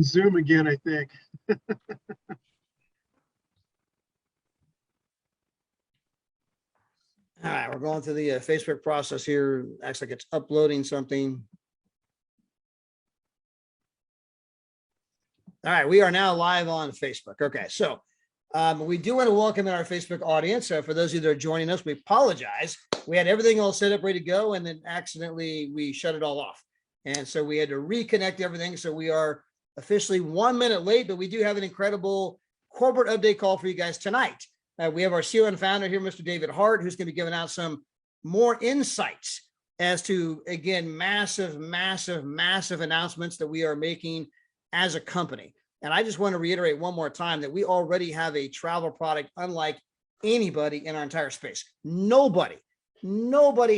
Zoom again, I think. All right, we're going through the Facebook process here. Acts like it's uploading something. All right, we are now live on Facebook. Okay, so we do want to welcome in our Facebook audience. For those of you that are joining us, we apologize. We had everything all set up, ready to go, and then accidentally we shut it all off. And so we had to reconnect everything. So we are officially 1 minute late, but we do have an incredible corporate update call for you guys tonight. We have our CEO and founder here, Mr. David Hart, who's going to be giving out some more insights as to, again, massive announcements that we are making as a company. And I just want to reiterate one more time that we already have a travel product unlike anybody in our entire space. Nobody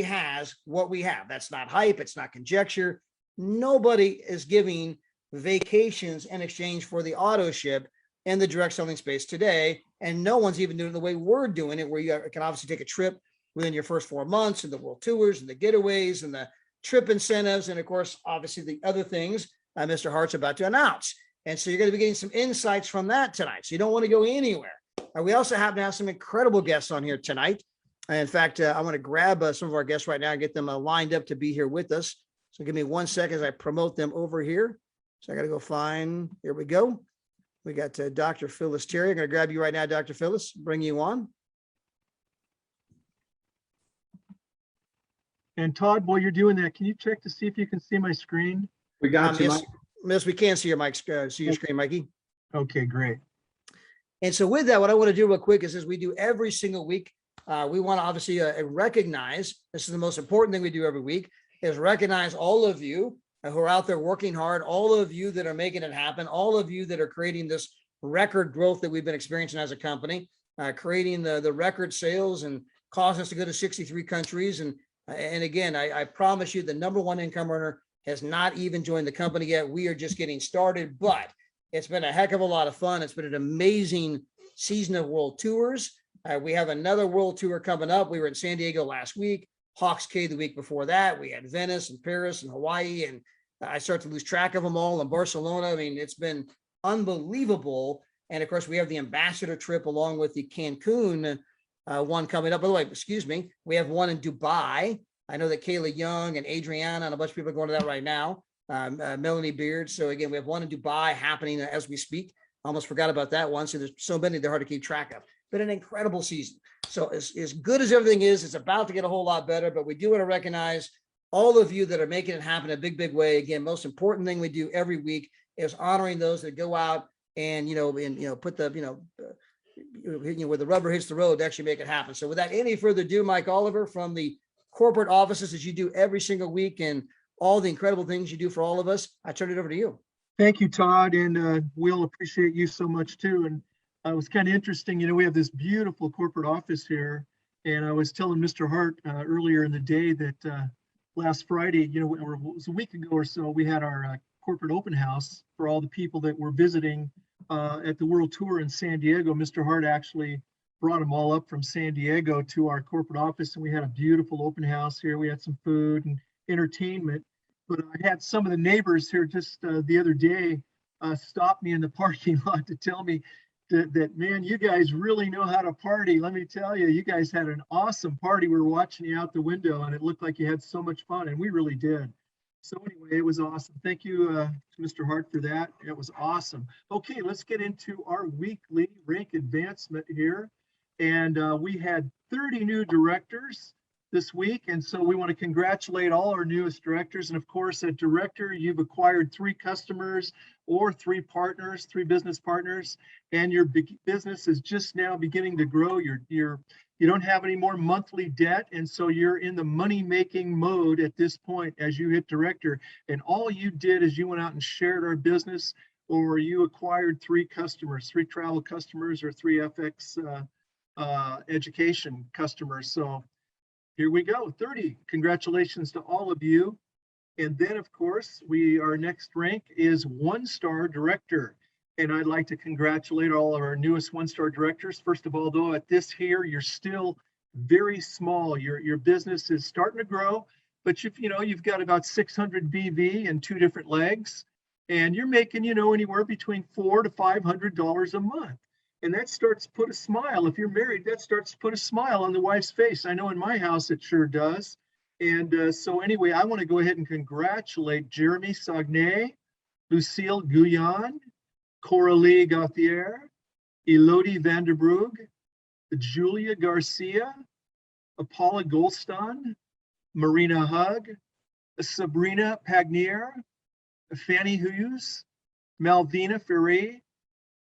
has what we have. That's not hype. It's not conjecture. Nobody is giving vacations in exchange for the auto ship in the direct selling space today. And no one's even doing it the way we're doing it, where you can obviously take a trip within your first 4 months, and the world tours and the getaways and the trip incentives. And of course, obviously the other things Mr. Hart's about to announce. And so you're going to be getting some insights from that tonight. So you don't want to go anywhere. We also happen to have some incredible guests on here tonight. In fact, I want to grab some of our guests right now and get them lined up to be here with us. So give me 1 second as I promote them over here. So I got to go find, here we go. We got Dr. Phyllis Terry. I'm going to grab you right now, Dr. Phyllis, bring you on. And Todd, while you're doing that, can you check to see if you can see my screen? We got you, yes, Mike. Yes, we can see your mic, see your screen, Mikey. Okay, great. And so with that, what I want to do real quick is, as we do every single week, we want to obviously recognize, this is the most important thing we do every week, is recognize all of you who are out there working hard, all of you that are making it happen, all of you that are creating this record growth that we've been experiencing as a company, creating the record sales and causing us to go to 63 countries. And again, I promise you the number one income earner has not even joined the company yet. We are just getting started, but it's been a heck of a lot of fun. It's been an amazing season of world tours. We have another world tour coming up. We were in San Diego last week, Hawks Cay the week before that. We had Venice and Paris and Hawaii, and I start to lose track of them all. In Barcelona, I mean, it's been unbelievable. And of course, we have the ambassador trip along with the Cancun one coming up. By the way, excuse me, we have one in Dubai. I know that Kayla Young and Adriana and a bunch of people are going to that right now. Melanie Beard. So again, we have one in Dubai happening as we speak. Almost forgot about that one. So there's so many they're hard to keep track of. Been an incredible season. So as good as everything is, it's about to get a whole lot better. But we do want to recognize all of you that are making it happen in a big way. Again, most important thing we do every week is honoring those that go out and put the where the rubber hits the road to actually make it happen. So without any further ado, Mike Oliver from the corporate offices, as you do every single week, and all the incredible things you do for all of us, I turn it over to you. Thank you, Todd, and we'll appreciate you so much too. And it was kind of interesting, we have this beautiful corporate office here, and I was telling Mr. Hart earlier in the day that last Friday, it was a week ago or so, we had our corporate open house for all the people that were visiting at the World Tour in San Diego. Mr. Hart actually brought them all up from San Diego to our corporate office, and we had a beautiful open house here. We had some food and entertainment, but I had some of the neighbors here just the other day stop me in the parking lot to tell me that, man, you guys really know how to party. Let me tell you, you guys had an awesome party. We were watching you out the window, and it looked like you had so much fun, and we really did. So anyway, it was awesome. Thank you to Mr. Hart for that. It was awesome. Okay, let's get into our weekly rank advancement here. And we had 30 new directors this week. And so we want to congratulate all our newest directors. And of course, as director, you've acquired 3 customers or 3 partners, 3 business partners, and your business is just now beginning to grow. You don't have any more monthly debt. And so you're in the money-making mode at this point as you hit director. And all you did is you went out and shared our business, or you acquired 3 customers, 3 travel customers, or 3 FX education customers. So here we go, 30. Congratulations to all of you. And then, of course, our next rank is 1-star director. And I'd like to congratulate all of our newest 1-star directors. First of all, though, at this here, you're still very small. Your business is starting to grow, but you've got about 600 BV and 2 different legs. and you're making, anywhere between $400 to $500 a month. And that starts to put a smile. If you're married, that starts to put a smile on the wife's face. I know in my house it sure does. And so anyway, I want to go ahead and congratulate Jeremy Saguenay, Lucille Guyon, Coralie Gauthier, Elodie Vanderbrug, Julia Garcia, Paula Golston, Marina Hug, Sabrina Pagnier, Fanny Hughes, Malvina Ferre,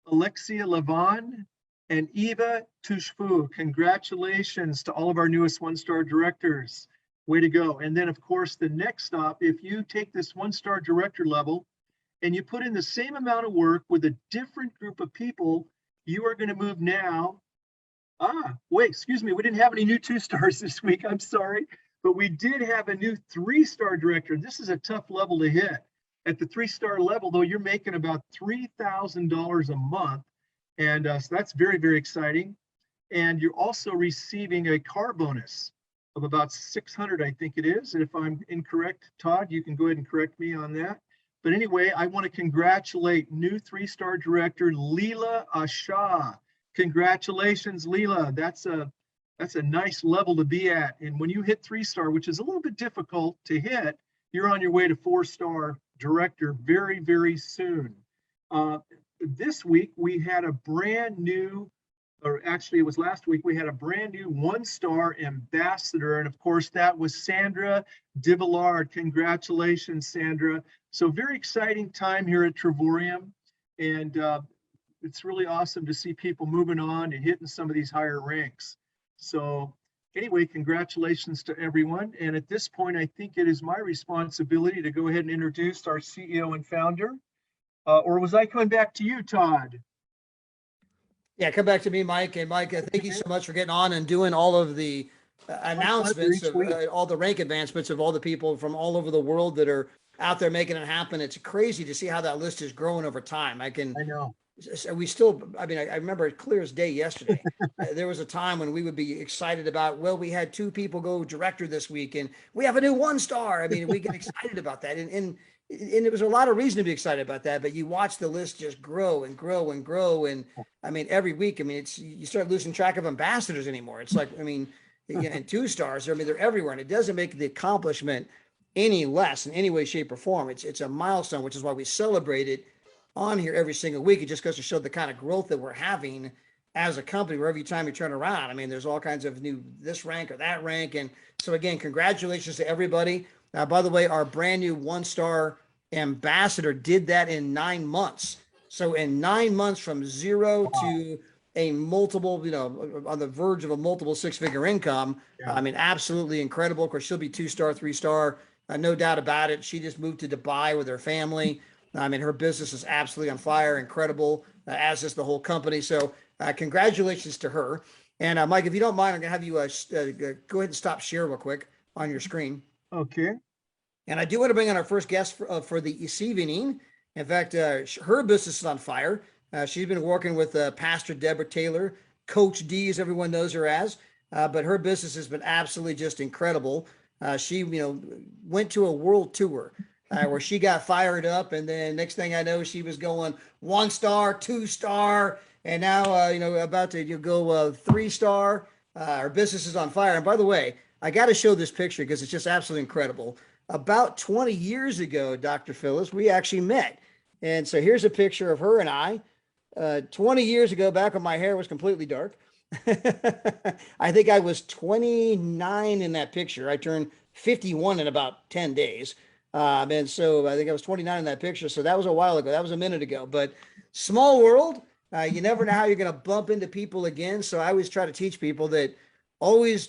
Alexia Levon, and Eva Touchefou. Congratulations to all of our newest one-star directors. Way to go. And then, of course, the next stop, if you take this one-star director level and you put in the same amount of work with a different group of people, you are going to move now. Wait, excuse me. We didn't have any new 2-stars this week. I'm sorry. But we did have a new 3-star director. This is a tough level to hit. At the 3-star level, though, you're making about $3,000 a month. And so that's very, very exciting. And you're also receiving a car bonus of about 600, I think it is. And if I'm incorrect, Todd, you can go ahead and correct me on that. But anyway, I want to congratulate new 3-star director, Leela Asha. Congratulations, Leela. That's a nice level to be at. And when you hit 3-star, which is a little bit difficult to hit, you're on your way to 4-star director very, very soon. This week, we had a brand new, or actually it was last week, we had a brand new 1-star ambassador. And of course, that was Sandra Divillard. Congratulations, Sandra. So very exciting time here at Trevorium. And it's really awesome to see people moving on and hitting some of these higher ranks. So anyway, congratulations to everyone. And at this point, I think it is my responsibility to go ahead and introduce our CEO and founder. Or was I coming back to you, Todd? Yeah, come back to me, Mike. And Mike, thank you so much for getting on and doing all of the announcements of all the rank advancements of all the people from all over the world that are out there making it happen. It's crazy to see how that list is growing over time. I know. I remember it clear as day yesterday. There was a time when we would be excited about, well, we had 2 people go director this week and we have a new 1-star. I mean, we get excited about that. And there was a lot of reason to be excited about that, but you watch the list just grow and grow and grow. And I mean, every week, I mean, you start losing track of ambassadors anymore. It's like, I mean, and 2-stars, I mean, they're everywhere, and it doesn't make the accomplishment any less in any way, shape, or form. It's a milestone, which is why we celebrate it on here every single week. It just goes to show the kind of growth that we're having as a company, where every time you turn around, I mean, there's all kinds of new this rank or that rank. And so again, congratulations to everybody. By the way, our brand new 1-star ambassador did that in 9 months. So in 9 months, from 0 to a multiple, on the verge of a multiple 6-figure income. Yeah. I mean, absolutely incredible. Of course, she'll be 2-star, 3-star, no doubt about it. She just moved to Dubai with her family. I mean, her business is absolutely on fire, incredible, as is the whole company. So congratulations to her. And Mike, if you don't mind, I'm going to have you go ahead and stop share real quick on your screen. Okay. And I do want to bring on our first guest for the evening. In fact, her business is on fire. She's been working with Pastor Deborah Taylor, Coach D, as everyone knows her as. But her business has been absolutely just incredible. She, went to a world tour where she got fired up, and then next thing I know, she was going 1-star, 2-star, and now about to go 3-star. Her business is on fire. And by the way, I got to show this picture because it's just absolutely incredible. About 20 years ago, Dr. Phyllis, we actually met. And so here's a picture of her and I 20 years ago, back when my hair was completely dark. I think I was 29 in that picture. I turned 51 in about 10 days. And so I think I was 29 in that picture. So that was a while ago. That was a minute ago. But small world, you never know how you're going to bump into people again. So I always try to teach people that always,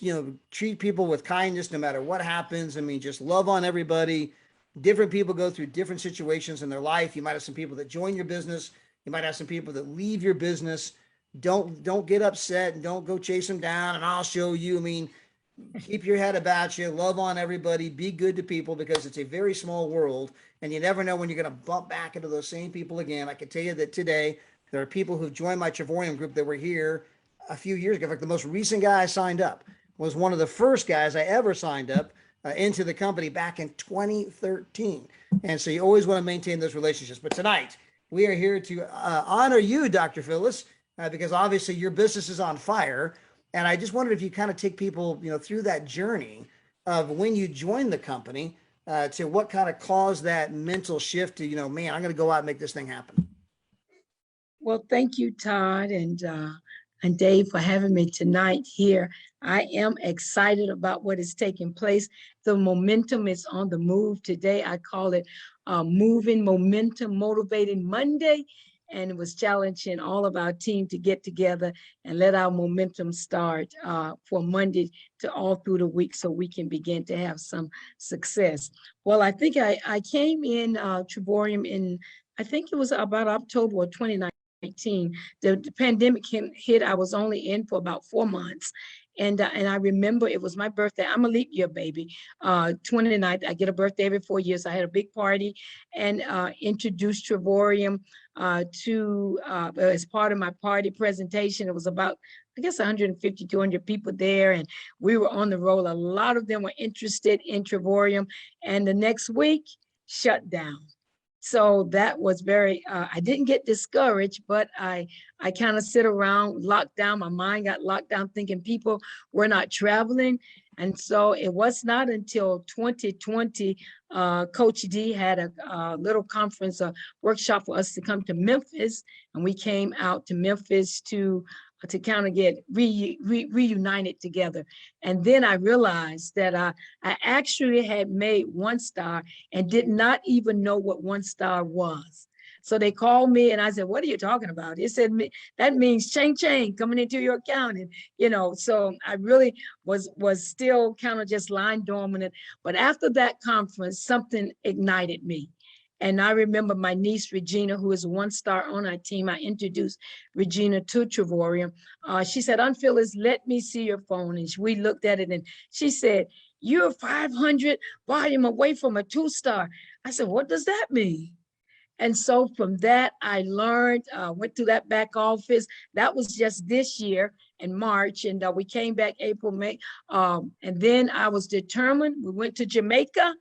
treat people with kindness no matter what happens. I mean, just love on everybody. Different people go through different situations in their life. You might have some people that join your business. You might have some people that leave your business. Don't get upset and don't go chase them down and I'll show you. I mean, keep your head about you, love on everybody, be good to people, because it's a very small world and you never know when you're going to bump back into those same people again. I can tell you that today there are people who've joined my Trevorium group that were here a few years ago. In fact, the most recent guy I signed up was one of the first guys I ever signed up into the company back in 2013. And so you always want to maintain those relationships. But tonight we are here to honor you, Dr. Phyllis, because obviously your business is on fire. And I just wondered if you kind of take people, through that journey of when you joined the company to what kind of caused that mental shift to, man, I'm going to go out and make this thing happen. Well, thank you, Todd and Dave, for having me tonight here. I am excited about what is taking place. The momentum is on the move today. I call it Moving Momentum Motivating Monday. And it was challenging all of our team to get together and let our momentum start for Monday to all through the week so we can begin to have some success. Well, I think I came in Trevorium in, I think it was about October of 2019. The pandemic hit. I was only in for about 4 months. And I remember it was my birthday. I'm a leap year baby. 29th, I get a birthday every 4 years. I had a big party and introduced Trevorium as part of my party presentation. It was about, I guess, 150, 200 people there. And we were on the roll. A lot of them were interested in Trevorium. And the next week, shut down. So that was very, I didn't get discouraged, but I kind of sit around, locked down. My mind got locked down thinking people were not traveling. And so it was not until 2020, Coach D had a little conference, a workshop for us to come to Memphis. And we came out to Memphis to kind of get reunited together. And then I realized that I actually had made One Star and did not even know what One Star was. So they called me and I said, what are you talking about? They said, that means chain coming into your account. And, so I really was still kind of just lying dormant. But after that conference, something ignited me. And I remember my niece, Regina, who is a One Star on our team. I introduced Regina to Trevorium. She said, Aunt Phyllis, let me see your phone. And we looked at it and she said, you're 500 volume away from a 2-star. I said, what does that mean? And so from that, I learned, went through that back office. That was just this year in March. And we came back April, May. And then I was determined. We went to Jamaica.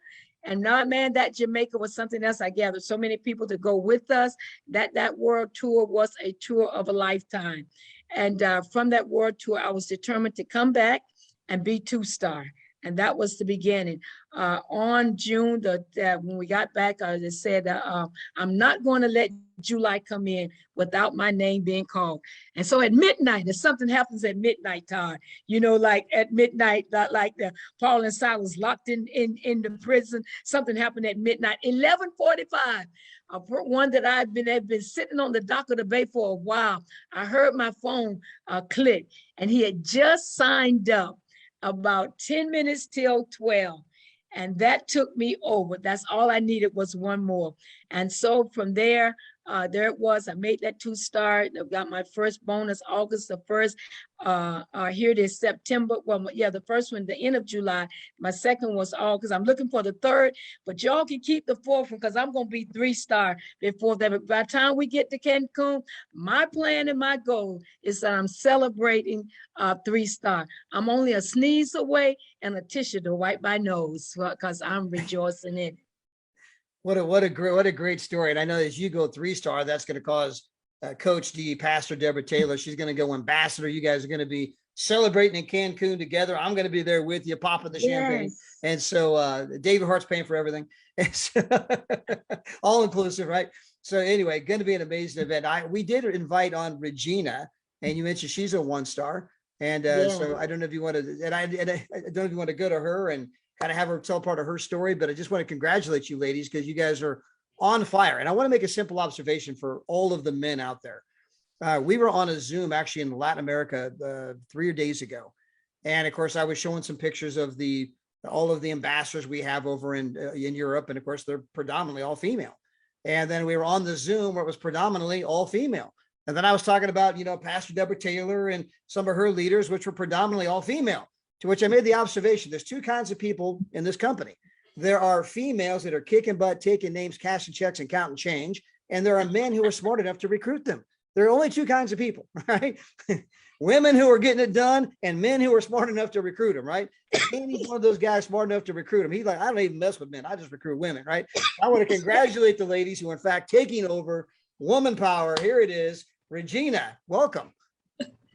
And now, man, that Jamaica was something else. I gathered so many people to go with us. That world tour was a tour of a lifetime. And from that world tour, I was determined to come back and be 2-star. And that was the beginning. On June, when we got back, I just said, I'm not going to let July come in without my name being called. And so at midnight, if something happens at midnight, Todd, like at midnight, like Paul and Silas locked in the prison, something happened at midnight, 11:45. One that had been sitting on the dock of the bay for a while. I heard my phone click, and he had just signed up about 10 minutes till 12. And that took me over. That's all I needed was one more. And so from there it was. I made that 2-star. I got my first bonus August the 1st. Here it is September. Well, yeah, the first one, the end of July. My second was August. I'm looking for the 3rd, but y'all can keep the 4th one because I'm going to be 3-star before that. But by the time we get to Cancun, my plan and my goal is that I'm celebrating 3-star. I'm only a sneeze away and a tissue to wipe my nose because I'm rejoicing in it. What a great story. And I know as you go 3-star, that's going to cause Coach D, Pastor Deborah Taylor, she's going to go ambassador. You guys are going to be celebrating in Cancun together. I'm going to be there with you, popping the champagne. And so David Hart's paying for everything. All inclusive, right? So anyway, going to be an amazing event. We did invite on Regina, and you mentioned she's a 1-star. And so I don't know if you want to, and I don't know if you want to go to her and kind of have her tell part of her story, but I just want to congratulate you ladies because you guys are on fire. And I want to make a simple observation for all of the men out there. We were on a Zoom actually in Latin America 3 days ago. And of course, I was showing some pictures of all of the ambassadors we have over in Europe. And of course, they're predominantly all female. And then we were on the Zoom where it was predominantly all female. And then I was talking about, Pastor Deborah Taylor and some of her leaders, which were predominantly all female. To which I made the observation, there's 2 kinds of people in this company. There are females that are kicking butt, taking names, cashing checks, and counting change. And there are men who are smart enough to recruit them. there are only two kinds of people, right? Women who are getting it done and men who are smart enough to recruit them, right? Danny's one of those guys smart enough to recruit them. He's like, I don't even mess with men. I just recruit women, right? I want to congratulate the ladies who are in fact taking over woman power. Here it is. Regina, welcome.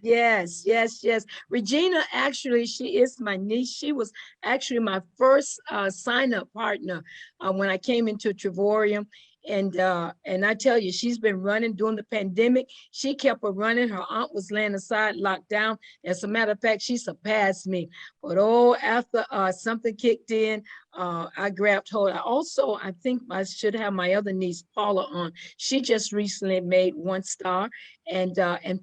Yes, yes, yes. Regina, actually, she is my niece. She was actually my first sign-up partner when I came into Trevorium. And I tell you, she's been running during the pandemic. She kept her running. Her aunt was laying aside, locked down. As a matter of fact, she surpassed me. But after something kicked in, I grabbed hold. I think I should have my other niece, Paula, on. She just recently made 1 star. And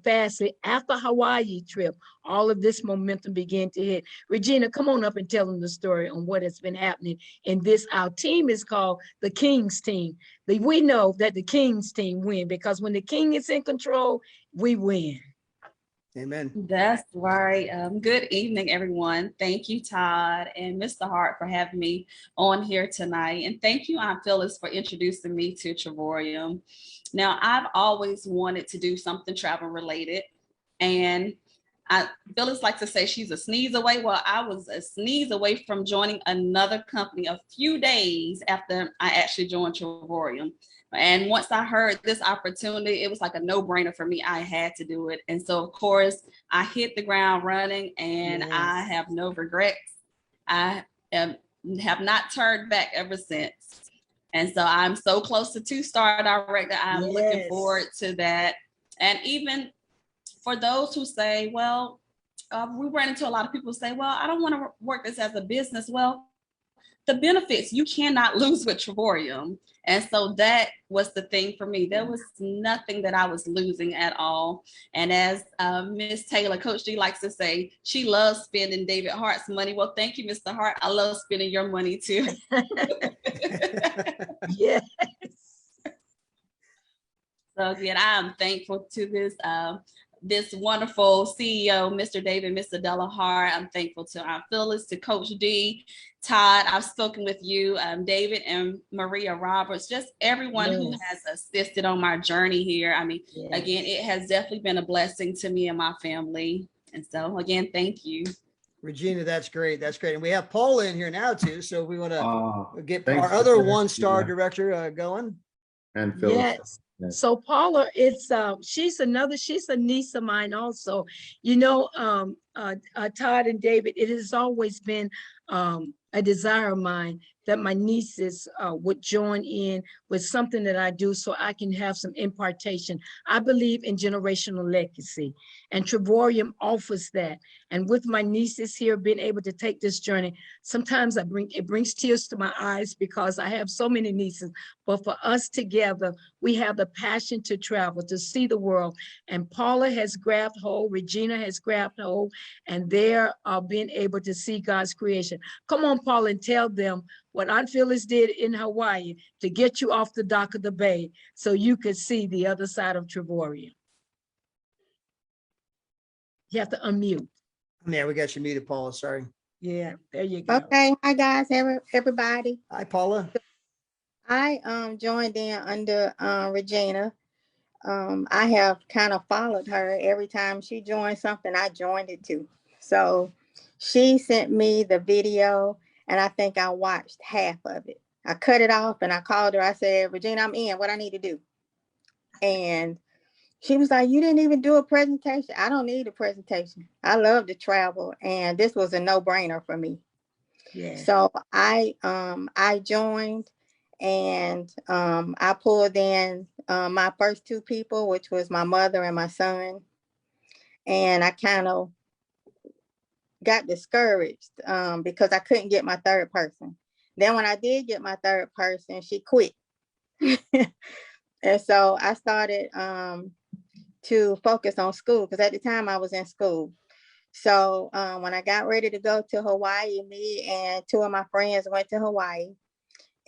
fastly, after Hawaii trip, all of this momentum began to hit. Regina, come on up and tell them the story on what has been happening in this. Our team is called the Kings team. We know that the Kings team win because when the King is in control, we win. Amen. That's right. Good evening, everyone. Thank you, Todd and Mr. Hart, for having me on here tonight. And thank you, Aunt Phyllis, for introducing me to Trevorium. Now, I've always wanted to do something travel related. And Phyllis likes to say she's a sneeze away. Well, I was a sneeze away from joining another company a few days after I actually joined Trevorium. And once I heard this opportunity, it was like a no-brainer for me. I had to do it. And so, of course, I hit the ground running, and Yes. I have no regrets. I have not turned back ever since. And so I'm so close to 2-star director. I'm looking forward to that. And even for those who say, well, we run into a lot of people who say, well, I don't want to work this as a business. Well, the benefits you cannot lose with Trevorium. And so that was the thing for me. There was nothing that I was losing at all. And as Miss Taylor, Coach D likes to say, she loves spending David Hart's money. Well, thank you, Mr. Hart. I love spending your money too. Yes. So again, I am thankful to this wonderful CEO, Mr. David, Mr. Della Hart. I'm thankful to Aunt Phyllis, to Coach D, Todd. I've spoken with you, David and Maria Roberts, just everyone who has assisted on my journey here. I mean, again, it has definitely been a blessing to me and my family. And so again, thank you. Regina, that's great. That's great. And we have Paula in here now too. So we want to get thanks our other for 1-star that. director going. And Phyllis. Yes. So Paula, she's a niece of mine also. You know, Todd and David, it has always been a desire of mine that my nieces would join in with something that I do so I can have some impartation. I believe in generational legacy, and Trevorium offers that. And with my nieces here being able to take this journey, sometimes it brings tears to my eyes because I have so many nieces. But for us together, we have the passion to travel, to see the world. And Paula has grabbed hold, Regina has grabbed hold, and they're being able to see God's creation. Come on, Paula, and tell them what Aunt Phyllis did in Hawaii to get you off the dock of the bay so you could see the other side of Trevorium. You have to unmute. Yeah, we got you muted, Paula. Sorry. Yeah, there you go. Okay, hi guys, everybody. Hi, Paula. I joined in under Regina. I have kind of followed her. Every time she joined something, I joined it too. So she sent me the video, and I think I watched half of it. I cut it off and I called her. I said, Regina, I'm in. What I need to do? And she was like, you didn't even do a presentation. I don't need a presentation. I love to travel, and this was a no-brainer for me. Yeah. So I joined, and I pulled in my first 2 people, which was my mother and my son. And I kind of got discouraged because I couldn't get my 3rd person. Then when I did get my 3rd person, she quit. And so I started to focus on school, because at the time I was in school. So when I got ready to go to Hawaii, me and 2 of my friends went to Hawaii.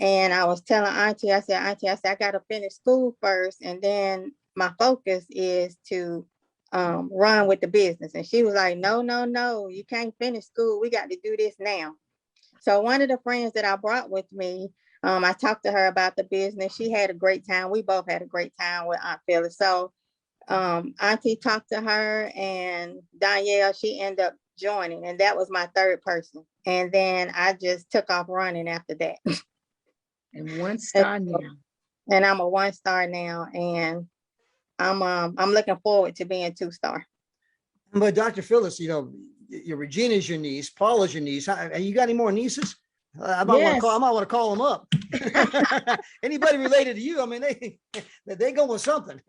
And I was telling Auntie, I said, I got to finish school first. And then my focus is to run with the business. And she was like, no, you can't finish school. We got to do this now. So one of the friends that I brought with me, I talked to her about the business. She had a great time. We both had a great time with Aunt Phyllis. So Auntie talked to her, and Danielle, she ended up joining, and that was my third person. And then I just took off running after that. And 1 star now. And I'm a 1-star now, and I'm looking forward to being 2-star. But Dr. Phyllis, you know, your Regina's your niece, Paula's your niece. You got any more nieces? I might Yes. want to call them up. Anybody related to you? I mean, they go with something.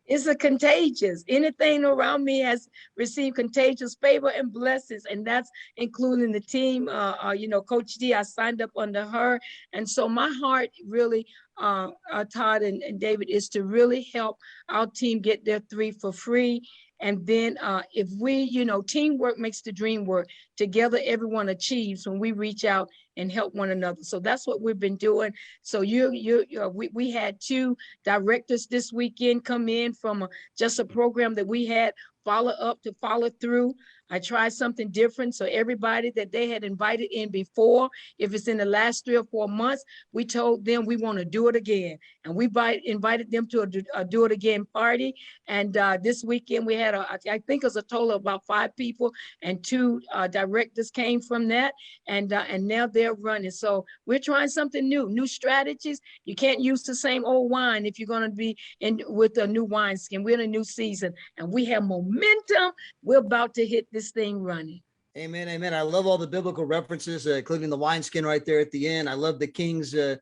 It's a contagious. Anything around me has received contagious favor and blessings, and that's including the team. You know, Coach D, I signed up under her, and so my heart really, Todd and David, is to really help our team get their 3 for free. And then if we, you know, teamwork makes the dream work. Together, everyone achieves when we reach out and help one another. So that's what we've been doing. So we had 2 directors this weekend come in from just a program that we had, follow up to follow through. I tried something different. So everybody that they had invited in before, if it's in the last 3 or 4 months, we told them we want to do it again. And we invited them to a do it again party. And this weekend we had, I think it was a total of about 5 people, and 2 directors came from that. And now they're running. So we're trying something new strategies. You can't use the same old wine if you're going to be in with a new wineskin. We're in a new season and we have momentum. We're about to hit this thing running. Amen. Amen. I love all the biblical references, including the wineskin right there at the end. I love the Kings, the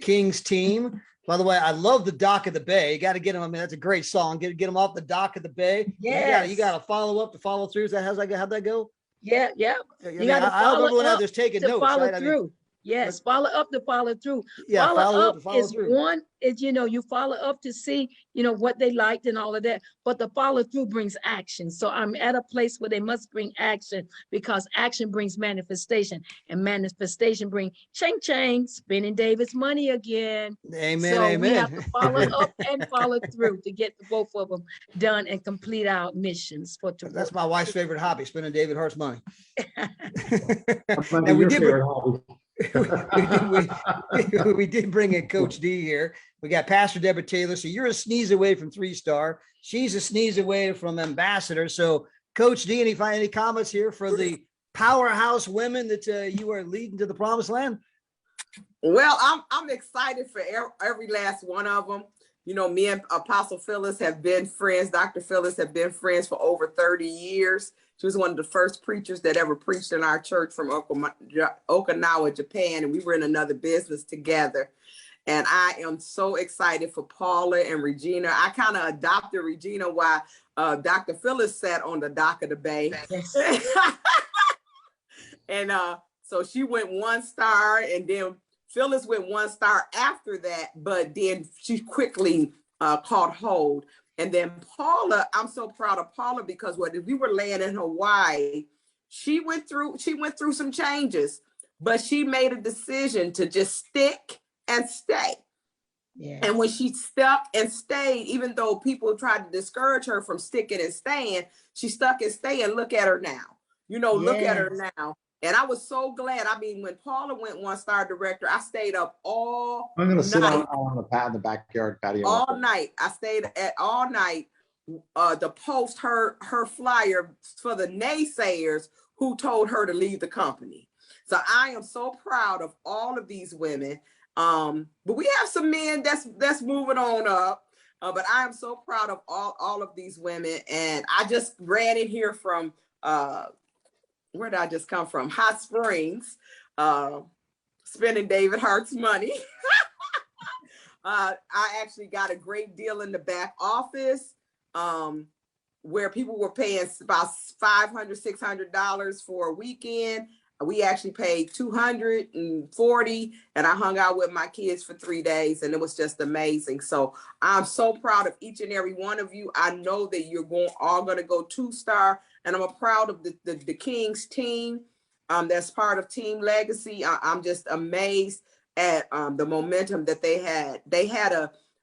Kings team. By the way, I love the Dock of the Bay. You got to get them. I mean, that's a great song. Get them off the Dock of the Bay. Yes. You got to follow up to follow through. Is that how'd that go? Yeah. You got to follow up to taking notes, follow right? through. I mean, yes, follow up to follow through. Yeah, follow up to follow is through. One is, you know, you follow up to see, you know, what they liked and all of that. But the follow through brings action. So I'm at a place where they must bring action, because action brings manifestation, and manifestation brings chang, spending David's money again. Amen. So amen. we have to follow up and follow through to get the both of them done and complete our missions for tomorrow. That's my wife's favorite hobby, spending David Hart's money. And we did bring in Coach D here. We got Pastor Deborah Taylor. So you're a sneeze away from 3-star. She's a sneeze away from ambassador. So Coach D, any comments here for the powerhouse women that you are leading to the promised land? Well, I'm excited for every last one of them. You know, me and Apostle Phyllis have been friends. Dr. Phyllis have been friends for over 30 years. She was one of the first preachers that ever preached in our church from Okinawa, Japan, and we were in another business together. And I am so excited for Paula and Regina. I kind of adopted Regina while Dr. Phyllis sat on the Dock of the Bay. Yes. And so she went 1-star, and then Phyllis went 1-star after that, but then she quickly caught hold. And then Paula, I'm so proud of Paula, because if we were laying in Hawaii, she went through some changes, but she made a decision to just stick and stay. Yeah. And when she stuck and stayed, even though people tried to discourage her from sticking and staying, she stuck and stayed, and look at her now. You know, look at her now. And I was so glad. I mean, when Paula went 1-star director, I stayed up all I'm going to sit night. on the backyard patio. All night. I stayed at all night to post her flyer for the naysayers who told her to leave the company. So I am so proud of all of these women. But we have some men that's moving on up. But I am so proud of all of these women. And I just ran in here from where did I just come from? Hot Springs, spending David Hart's money. I actually got a great deal in the back office where people were paying about $500, $600 for a weekend. We actually paid $240, and I hung out with my kids for 3 days, and it was just amazing. So I'm so proud of each and every one of you. I know that you're all going to go 2-star, and I'm proud of the Kings team that's part of Team Legacy. I'm just amazed at the momentum that they had.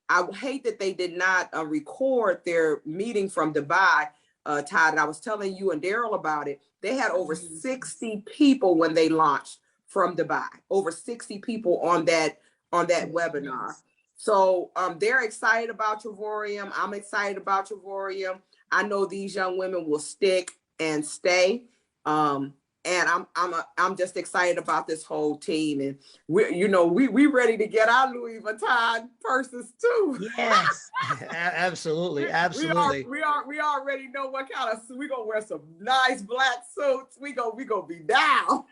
I hate that they did not record their meeting from Dubai, Todd, and I was telling you and Daryl about it. They had over 60 people when they launched from Dubai, over 60 people on that webinar. So they're excited about Trevorium. I'm excited about Trevorium. I know these young women will stick and stay. And I'm just excited about this whole team. And we ready to get our Louis Vuitton purses too. Yes, absolutely, absolutely. We already know what kind of, we gonna wear some nice black suits. We gonna be down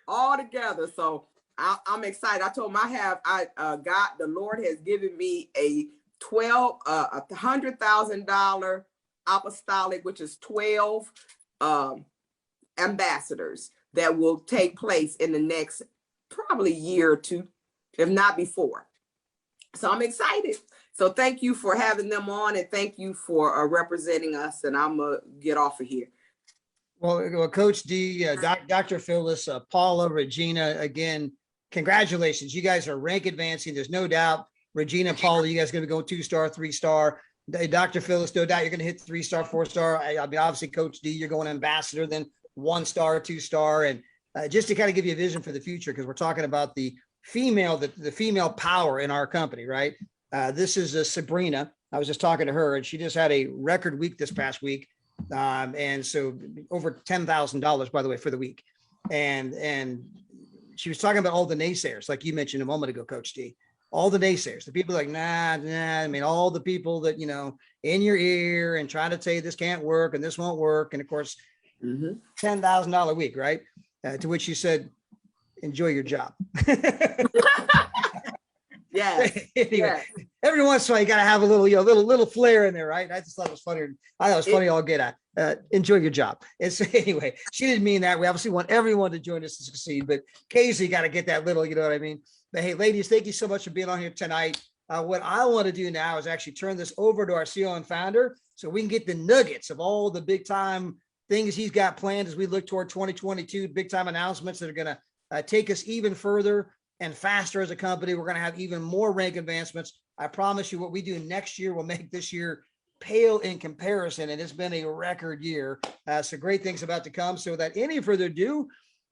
all together. So I'm excited. I told them the Lord has given me a $100,000 apostolic, which is 12 ambassadors that will take place in the next probably year or two, if not before. So I'm excited. So thank you for having them on, and thank you for representing us. And I'm gonna get off of here. Well, Coach D, Dr. Phyllis, Paula, Regina, again, congratulations. You guys are rank advancing. There's no doubt. Regina, Paula, you guys are going to go 2-star, 3-star. Dr. Phyllis, no doubt you're going to hit 3-star, 4-star. I mean, obviously, Coach D, you're going ambassador, then 1-star, 2-star. And just to kind of give you a vision for the future, because we're talking about the female power in our company, right? This is Sabrina. I was just talking to her, and she just had a record week this past week. And so over $10,000, by the way, for the week. And she was talking about all the naysayers, like you mentioned a moment ago, Coach D, all the naysayers, the people like, nah. I mean, all the people that, in your ear and trying to tell you this can't work and this won't work. And of course, $10,000 a week, right? To which you said, enjoy your job. Yeah. Anyway, every once in a while, you got to have a little flair in there, right? I just thought it was funny. I thought it was funny. I'll get at enjoy your job. And so anyway, she didn't mean that. We obviously want everyone to join us to succeed, but occasionally got to get that little, you know what I mean? But hey, ladies, thank you so much for being on here tonight. What I want to do now is actually turn this over to our CEO and founder so we can get the nuggets of all the big time things he's got planned as we look toward 2022, big time announcements that are going to take us even further and faster as a company. We're going to have even more rank advancements. I promise you what we do next year will make this year pale in comparison. And it's been a record year. So great things about to come. So without any further ado,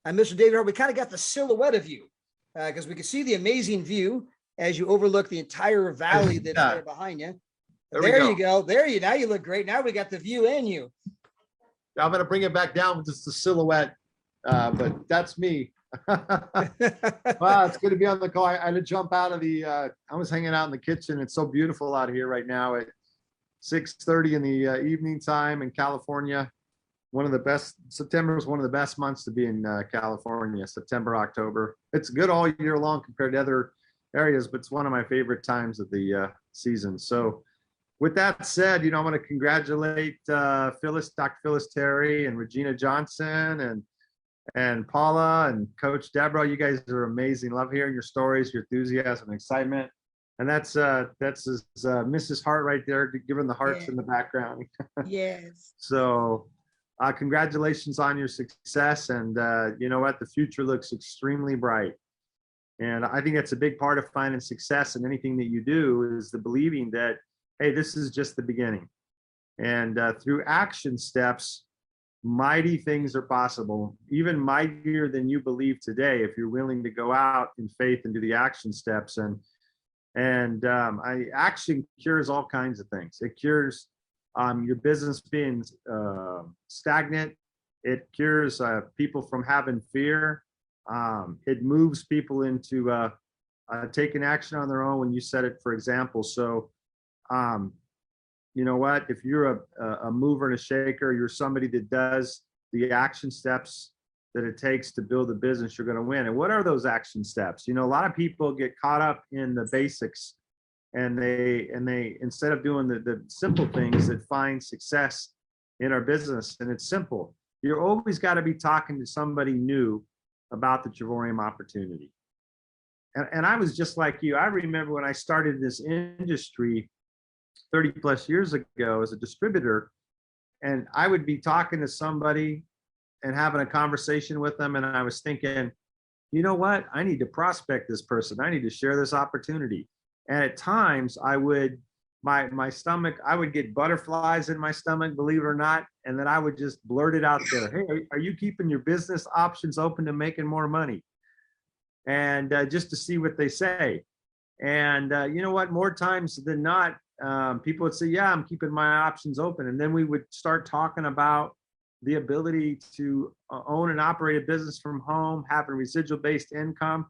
Mr. David Hart, we kind of got the silhouette of you because we can see the amazing view as you overlook the entire valley that's there behind you. There you go. Now you look great. Now we got the view and you. I'm going to bring it back down with just the silhouette, but that's me. Wow, it's good to be on the call. I had to jump out of I was hanging out in the kitchen. It's so beautiful out here right now at 6:30 in the evening time in California. September is one of the best months to be in California, September, October. It's good all year long compared to other areas, but it's one of my favorite times of the season. So with that said, I want to congratulate Dr. Phyllis Terry and Regina Johnson and Paula and Coach Deborah. You guys are amazing. Love hearing your stories, your enthusiasm and excitement. And that's Mrs. Hart right there, giving the hearts in the background. Yes. So congratulations on your success. And you know what? The future looks extremely bright. And I think that's a big part of finding success in anything that you do is the believing that, hey, this is just the beginning. And through action steps, mighty things are possible, even mightier than you believe today, if you're willing to go out in faith and do the action steps. And action cures all kinds of things. It cures your business being stagnant. It cures people from having fear. It moves people into taking action on their own when you set it for example. So you know what, if you're a mover and a shaker, you're somebody that does the action steps that it takes to build a business, you're going to win. And what are those action steps? A lot of people get caught up in the basics and they instead of doing the simple things that find success in our business. And it's simple. You're always got to be talking to somebody new about the Trevorium opportunity. And I was just like you. I remember when I started this industry 30 plus years ago as a distributor, and I would be talking to somebody and having a conversation with them. And I was thinking, you know what? I need to prospect this person. I need to share this opportunity. And at times I would, my stomach, I would get butterflies in my stomach, believe it or not. And then I would just blurt it out there. Hey, are you keeping your business options open to making more money? And just to see what they say. And you know what? More times than not, people would say, yeah, I'm keeping my options open. And then we would start talking about the ability to own and operate a business from home, having residual based income.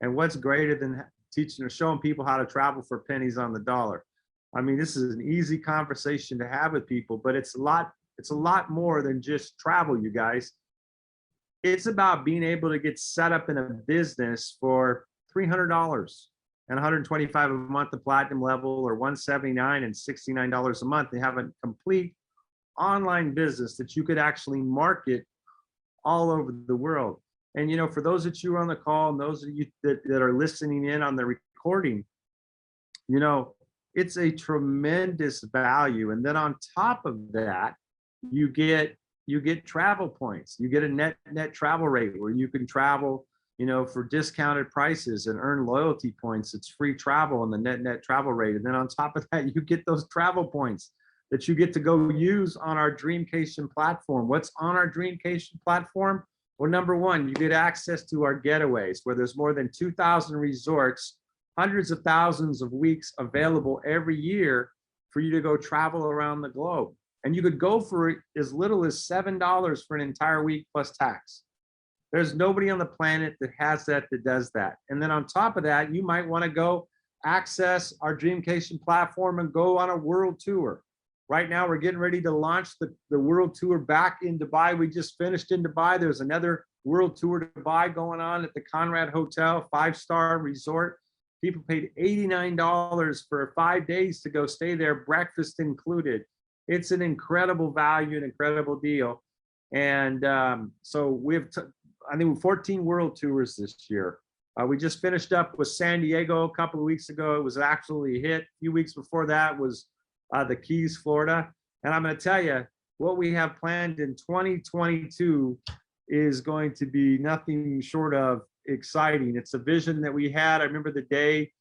And what's greater than teaching or showing people how to travel for pennies on the dollar? I mean, this is an easy conversation to have with people, but it's a lot more than just travel, you guys. It's about being able to get set up in a business for $300 and $125 a month at platinum level, or $179 and $69 a month. They have a complete online business that you could actually market all over the world. And, you know, for those of you on the call and those of you that are listening in on the recording, you know, it's a tremendous value. And then on top of that, you get travel points. You get a net travel rate where you can travel, you know, for discounted prices and earn loyalty points. It's free travel on the net travel rate. And then on top of that, you get those travel points that you get to go use on our Dreamcation platform. What's on our Dreamcation platform? Well, number one, you get access to our getaways, where there's more than 2,000 resorts, hundreds of thousands of weeks available every year for you to go travel around the globe. And you could go for as little as $7 for an entire week plus tax. There's nobody on the planet that has that does that. And then on top of that, you might want to go access our Dreamcation platform and go on a world tour. Right now, we're getting ready to launch the world tour back in Dubai. We just finished in Dubai. There's another world tour to Dubai going on at the Conrad Hotel, 5-star resort. People paid $89 for 5 days to go stay there, breakfast included. It's an incredible value, an incredible deal. And so we have, I think, 14 world tours this year. We just finished up with San Diego a couple of weeks ago. It was absolutely a hit. A few weeks before that was the Keys, Florida. And I'm going to tell you, what we have planned in 2022 is going to be nothing short of exciting. It's a vision that we had. I remember the day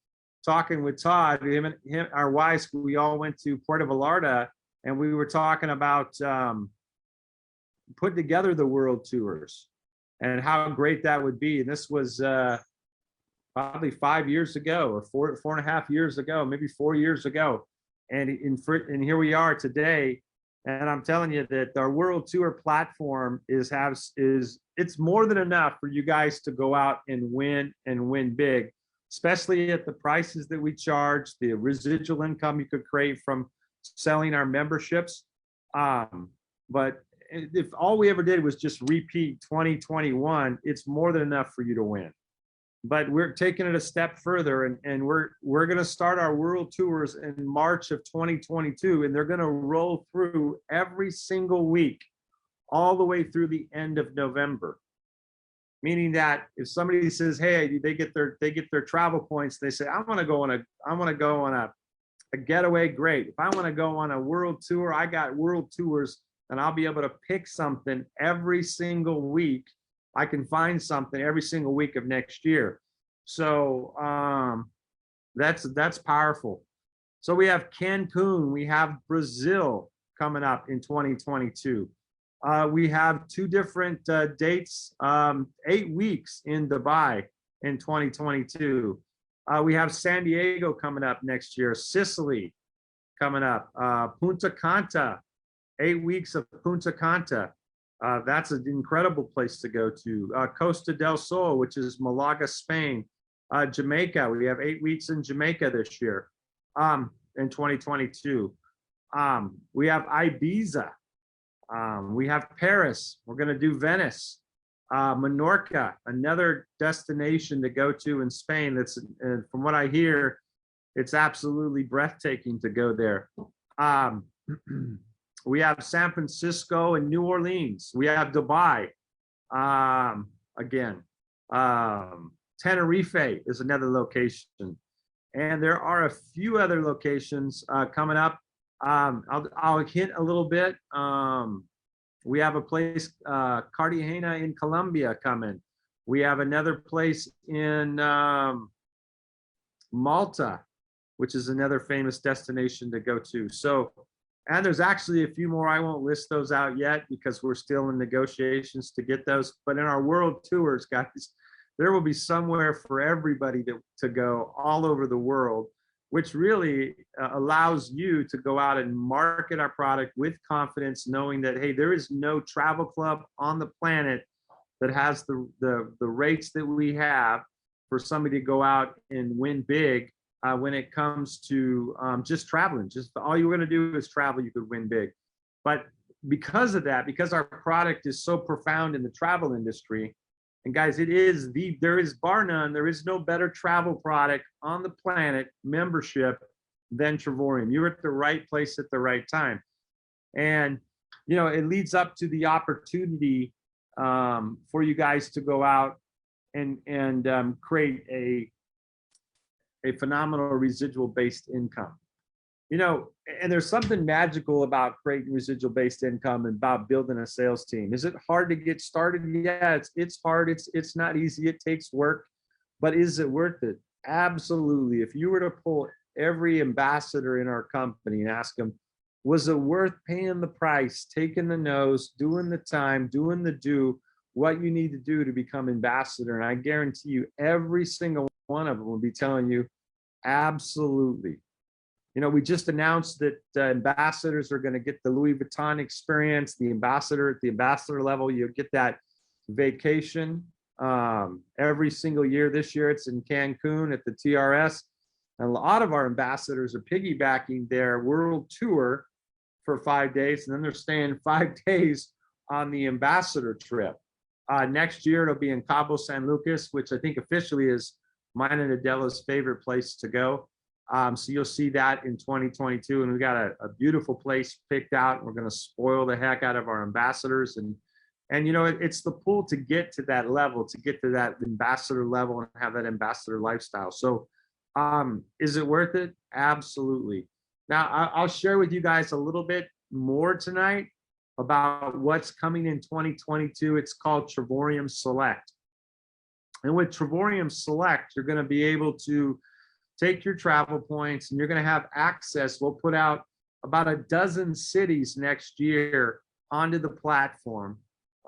talking with Todd, him, our wives, we all went to Puerto Vallarta, and we were talking about putting together the world tours and how great that would be. And this was probably 5 years ago, or 4.5 years ago, maybe 4 years ago. And here we are today. And I'm telling you that our world tour platform is it's more than enough for you guys to go out and win big, especially at the prices that we charge, the residual income you could create from selling our memberships. But if all we ever did was just repeat 2021, it's more than enough for you to win. But we're taking it a step further, and we're going to start our world tours in March of 2022, and they're going to roll through every single week, all the way through the end of November. Meaning that if somebody says, "Hey," they get their travel points, they say, "I want to go on a getaway." Great. If I want to go on a world tour, I got world tours, and I'll be able to pick something every single week. I can find something every single week of next year. So that's powerful. So we have Cancun, we have Brazil coming up in 2022. We have 2 different dates, 8 weeks in Dubai in 2022. We have San Diego coming up next year, Sicily coming up, Punta Cana, 8 weeks of Punta Cana. That's an incredible place to go to. Costa del Sol, which is Malaga, Spain. Jamaica, we have 8 weeks in Jamaica this year, in 2022. We have Ibiza. We have Paris. We're going to do Venice. Menorca, another destination to go to in Spain. That's, from what I hear, it's absolutely breathtaking to go there. We have San Francisco and New Orleans. We have Dubai. Again, Tenerife is another location. And there are a few other locations coming up. I'll hint a little bit. We have a place, Cartagena in Colombia coming. We have another place in Malta, which is another famous destination to go to. So, and there's actually a few more. I won't list those out yet because we're still in negotiations to get those. But in our world tours, guys, there will be somewhere for everybody to go all over the world, which really allows you to go out and market our product with confidence, knowing that, hey, there is no travel club on the planet that has the rates that we have for somebody to go out and win big when it comes to just traveling. Just all you're going to do is travel, you could win big. But because of that, because our product is so profound in the travel industry, and guys, there is bar none, there is no better travel product on the planet, membership, than Trevorium. You're at the right place at the right time. And, you know, it leads up to the opportunity for you guys to go out and create a phenomenal residual based income. You know, and there's something magical about creating residual based income and about building a sales team. Is it hard to get started? Yeah, it's hard. It's not easy. It takes work, but is it worth it? Absolutely. If you were to pull every ambassador in our company and ask them, was it worth paying the price, taking the nose, doing the time, doing the what you need to do to become ambassador? And I guarantee you, every single one of them will be telling you, absolutely. You know, we just announced that ambassadors are going to get the Louis Vuitton experience. The ambassador at the ambassador level, you get that vacation every single year. This year it's in Cancun at the TRS. And a lot of our ambassadors are piggybacking their world tour for 5 days, and then they're staying 5 days on the ambassador trip. Next year it'll be in Cabo San Lucas, which I think officially is mine and Adela's favorite place to go. So you'll see that in 2022, and we got a beautiful place picked out. We're going to spoil the heck out of our ambassadors, and you know, it's the pull to get to that level, to get to that ambassador level and have that ambassador lifestyle. So is it worth it? Absolutely. Now I'll share with you guys a little bit more tonight about what's coming in 2022. It's called Trevorium Select. And with Trevorium Select, you're going to be able to take your travel points and you're going to have access. We'll put out about a dozen cities next year onto the platform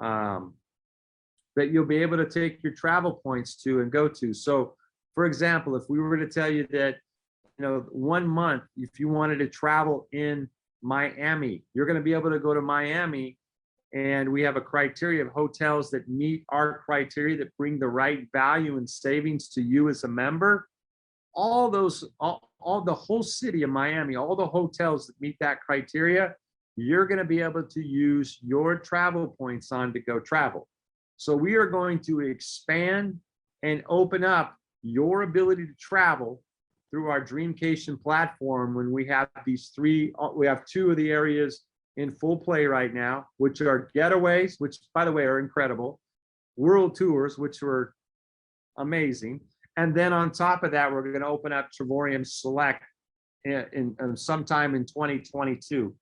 that you'll be able to take your travel points to and go to. So for example, if we were to tell you that, you know, 1 month, if you wanted to travel in Miami, you're going to be able to go to Miami, and we have a criteria of hotels that meet our criteria, that bring the right value and savings to you as a member. All the whole city of Miami, all the hotels that meet that criteria, you're going to be able to use your travel points on to go travel. So we are going to expand and open up your ability to travel through our Dreamcation platform when we have these three. We have 2 of the areas in full play right now, which are getaways, which by the way are incredible, world tours, which were amazing. And then on top of that, we're going to open up Trevorium Select in sometime in 2022.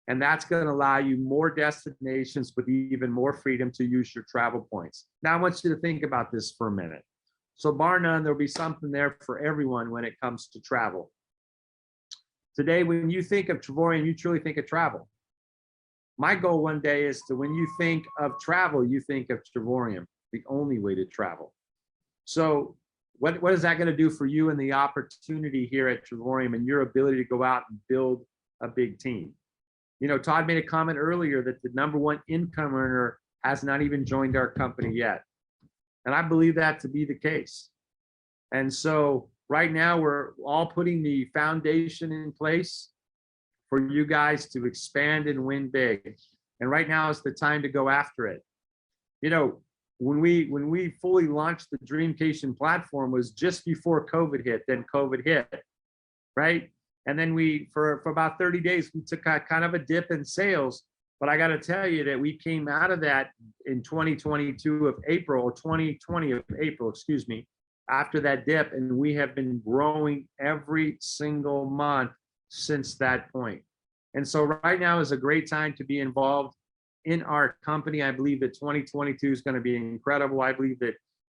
And that's going to allow you more destinations with even more freedom to use your travel points. Now I want you to think about this for a minute. So bar none, there'll be something there for everyone when it comes to travel. Today, when you think of Trevorium, you truly think of travel. My goal one day is to, when you think of travel, you think of Trevorium, the only way to travel. So what is that going to do for you and the opportunity here at Trevorium and your ability to go out and build a big team? You know, Todd made a comment earlier that the #1 income earner has not even joined our company yet. And I believe that to be the case. And so right now we're all putting the foundation in place for you guys to expand and win big. And right now is the time to go after it. You know, when we fully launched the Dreamcation platform was just before COVID hit, then COVID hit, right? And then we, for about 30 days, we took a kind of a dip in sales. But I got to tell you that we came out of that in 2022 of April, or 2020 of April, excuse me, after that dip. And we have been growing every single month since that point. And so right now is a great time to be involved in our company. I believe that 2022 is going to be incredible. I believe that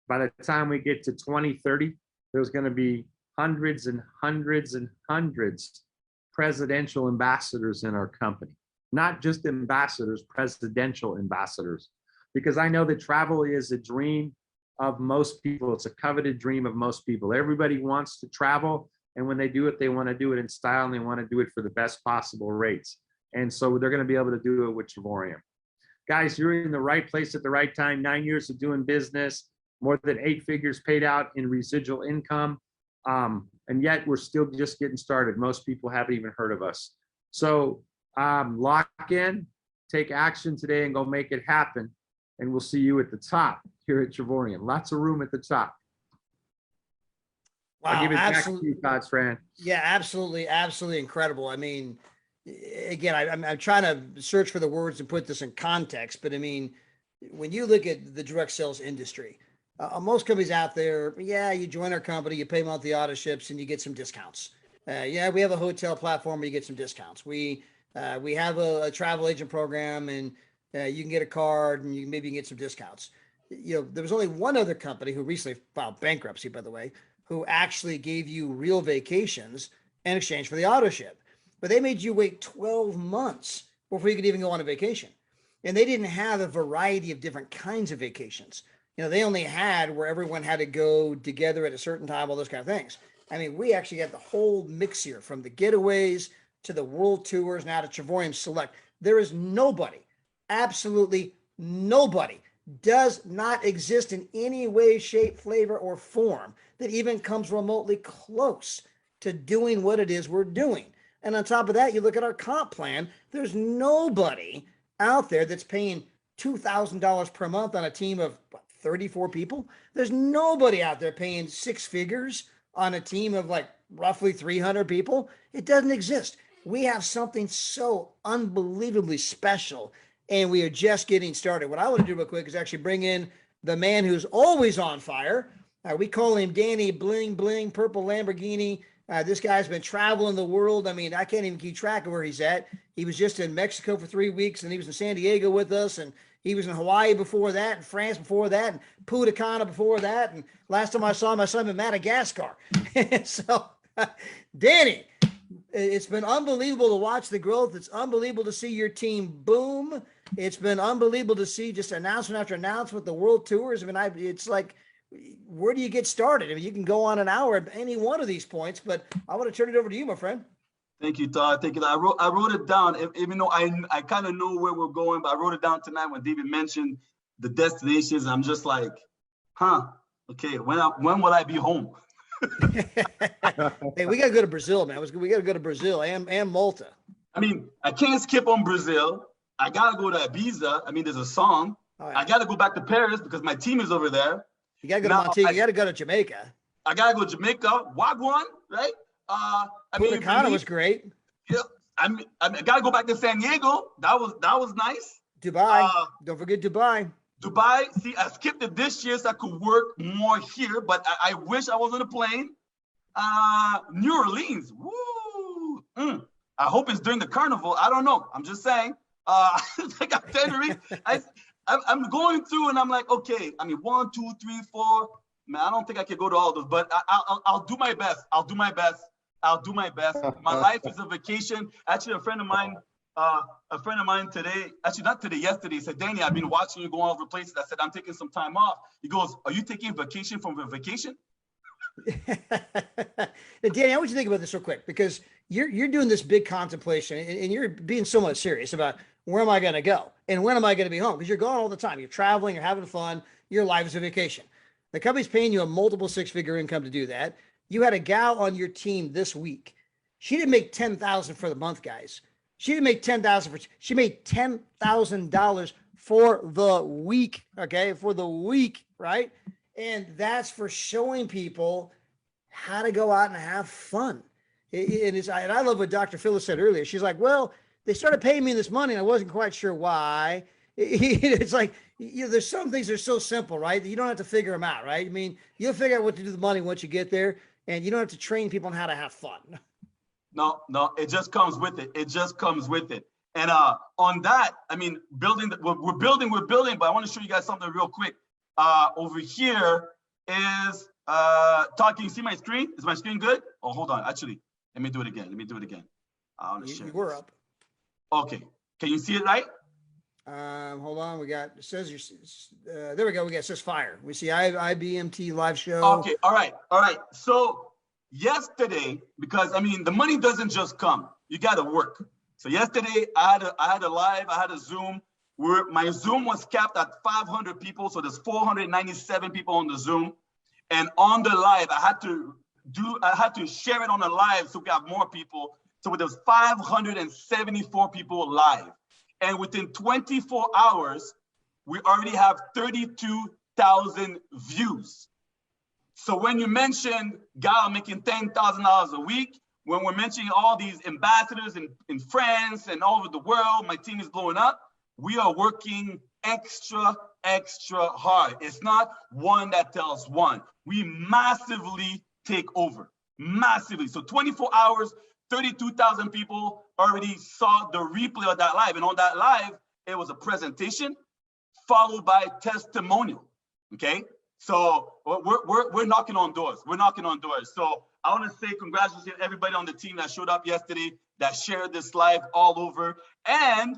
by the time we get to 2030, there's going to be hundreds and hundreds and hundreds presidential ambassadors in our company. Not just ambassadors, presidential ambassadors. Because I know that travel is a dream of most people. It's a coveted dream of most people. Everybody wants to travel. And when they do it, they want to do it in style and they want to do it for the best possible rates. And so they're going to be able to do it with Trevorium. Guys, you're in the right place at the right time. 9 years of doing business, more than 8 figures paid out in residual income. And yet we're still just getting started. Most people haven't even heard of us. So lock in, take action today and go make it happen. And we'll see you at the top here at Trevorium. Lots of room at the top. Wow, I'll give it back to absolutely. you, Todd Fran. Yeah, absolutely. Absolutely incredible. I mean, again, I'm trying to search for the words to put this in context, but I mean, when you look at the direct sales industry, most companies out there, yeah, you join our company, you pay monthly auto ships and you get some discounts. Yeah, we have a hotel platform where you get some discounts. We have a travel agent program and you can get a card and maybe you can get some discounts. You know, there was only one other company who recently filed bankruptcy, by the way, who actually gave you real vacations in exchange for the auto ship. But they made you wait 12 months before you could even go on a vacation. And they didn't have a variety of different kinds of vacations. You know, they only had where everyone had to go together at a certain time, all those kind of things. I mean, we actually had the whole mix here, from the getaways to the world tours, now to Trevorium Select. There is nobody, absolutely nobody, does not exist in any way, shape, flavor, or form that even comes remotely close to doing what it is we're doing. And on top of that, you look at our comp plan, there's nobody out there that's paying $2,000 per month on a team of 34 people. There's nobody out there paying 6 figures on a team of like roughly 300 people. It doesn't exist. We have something so unbelievably special, and we are just getting started. What I want to do real quick is actually bring in the man who's always on fire. We call him Danny Bling Bling, Purple Lamborghini. This guy's been traveling the world. I mean, I can't even keep track of where he's at. He was just in Mexico for 3 weeks, and he was in San Diego with us, and he was in Hawaii before that, and France before that, and Punta Cana before that, and last time I saw him, I saw him in Madagascar. So, Danny, it's been unbelievable to watch the growth. It's unbelievable to see your team boom. It's been unbelievable to see just announcement after announcement, the world tours. I mean, it's like, where do you get started? I mean, you can go on an hour at any one of these points, but I want to turn it over to you, my friend. Thank you, Todd. Thank you. I wrote it down, even though I kind of know where we're going, but I wrote it down tonight when David mentioned the destinations. I'm just like, okay, when will I be home? Hey, we got to go to Brazil, man. We got to go to Brazil and Malta. I mean, I can't skip on Brazil. I got to go to Ibiza. I mean, there's a song. Oh, yeah. I got to go back to Paris because my team is over there. You got to go to Montego. You got to go to Jamaica. I got to go to Jamaica. Wagwan, right? Punta Cana was great. Yeah, I got to go back to San Diego. That was nice. Dubai. Don't forget Dubai. Dubai. See, I skipped it this year so I could work more here, but I wish I was on a plane. New Orleans. Woo. I hope it's during the carnival. I don't know. I'm just saying. I got Tenerife. I'm going through and I'm like, okay, I mean, 1, 2, 3, 4. Man, I don't think I can go to all those, but I'll do my best. I'll do my best. My life is a vacation. Actually, a friend of mine today, actually not today, yesterday, said, Danny, I've been watching you go all over places. I said, I'm taking some time off. He goes, are you taking vacation from a vacation? Danny, I want you to think about this real quick, because you're doing this big contemplation and you're being somewhat serious about where am I going to go and when am I going to be home? Because you're gone all the time. You're traveling, you're having fun. Your life is a vacation. The company's paying you a multiple 6-figure income to do that. You had a gal on your team this week. She didn't make $10,000 for the month, guys. She didn't make $10,000 she made $10,000 for the week. Okay. For the week. Right. And that's for showing people how to go out and have fun. And I love what Dr. Phyllis said earlier. She's like, well, they started paying me this money and I wasn't quite sure why. It's like, there's some things that are so simple, right? That you don't have to figure them out, right? I mean, you'll figure out what to do with the money once you get there, and you don't have to train people on how to have fun. No, it just comes with it. And on that, I mean, we're building, but I want to show you guys something real quick. Over here is Todd, can you see my screen? Is my screen good? Oh, hold on. Actually, let me do it again. I want to share. You were up. Okay. Can you see it right? Hold on, we got, it says, there we go, it says fire. We see IBMT live show. Okay, all right. So yesterday, because I mean, the money doesn't just come, you got to work. So yesterday I had a live, I had a Zoom where my Zoom was capped at 500 people. So there's 497 people on the Zoom. And on the live, I had to share it on the live so we have more people. So there's 574 people live. And within 24 hours, we already have 32,000 views. So when you mentioned Gal making $10,000 a week, when we're mentioning all these ambassadors in France and all over the world, my team is blowing up. We are working extra hard. It's not one that tells one. We massively take over, massively. So 24 hours, 32,000 people already saw the replay of that live. And on that live, it was a presentation followed by testimonial, okay? So we're knocking on doors. We're knocking on doors. So I want to say congratulations to everybody on the team that showed up yesterday, that shared this live all over. And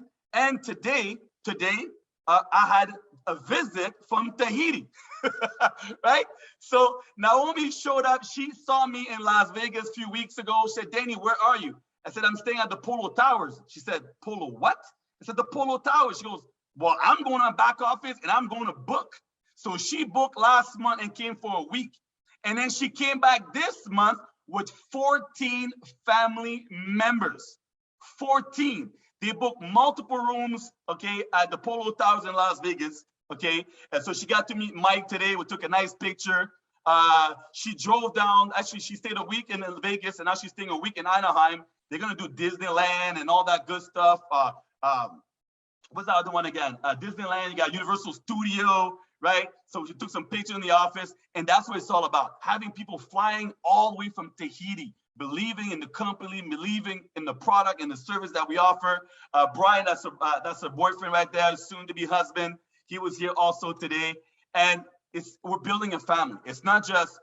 today, I had a visit from Tahiti, right? So Naomi showed up. She saw me in Las Vegas a few weeks ago. She said, Danny, where are you? I said, I'm staying at the Polo Towers. She said, Polo what? I said, the Polo Towers. She goes, well, I'm going on back office and I'm going to book. So she booked last month and came for a week. And then she came back this month with 14 family members. 14. They booked multiple rooms, okay, at the Polo Towers in Las Vegas, okay? And so she got to meet Mike today. We took a nice picture. She drove down. Actually, she stayed a week in Vegas, and now she's staying a week in Anaheim. They're going to do Disneyland and all that good stuff. What's the other one again? Disneyland, you got Universal Studio, right? So she took some pictures in the office, and that's what it's all about. Having people flying all the way from Tahiti, believing in the company, believing in the product and the service that we offer. Brian, that's her boyfriend right there, soon to be husband. He was here also today. And we're building a family. It's not just,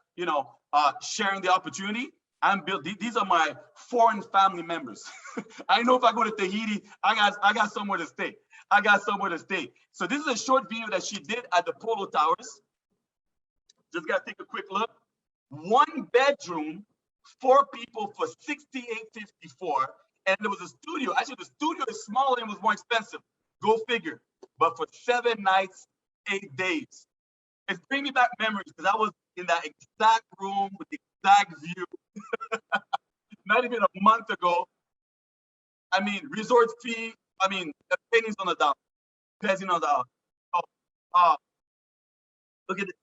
sharing the opportunity. These are my foreign family members. I know if I go to Tahiti, I got somewhere to stay. I got somewhere to stay. So this is a short video that she did at the Polo Towers. Just gotta take a quick look. 1 bedroom, 4 people for $68.54. And there was a studio. Actually, the studio is smaller and was more expensive. Go figure. But for 7 nights, 8 days. It's bringing me back memories because I was in that exact room with the exact view. Not even a month ago. I mean, resort fee, pennies on the dollar. Pennies on the dollar. Oh, look at it.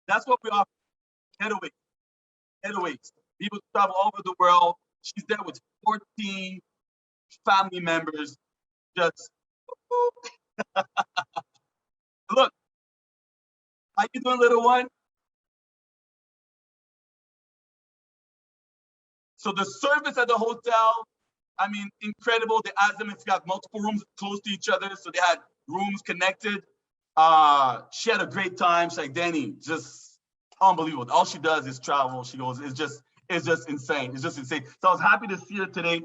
That's what we offer. Getaways. People travel all over the world. She's there with 14 family members. Just look. How you doing, little one? So the service at the hotel, incredible. They asked them if you got multiple rooms close to each other, so they had rooms connected. She had a great time. She's like, Danny, just unbelievable. All she does is travel. She goes, it's just insane. It's just insane. So I was happy to see her today.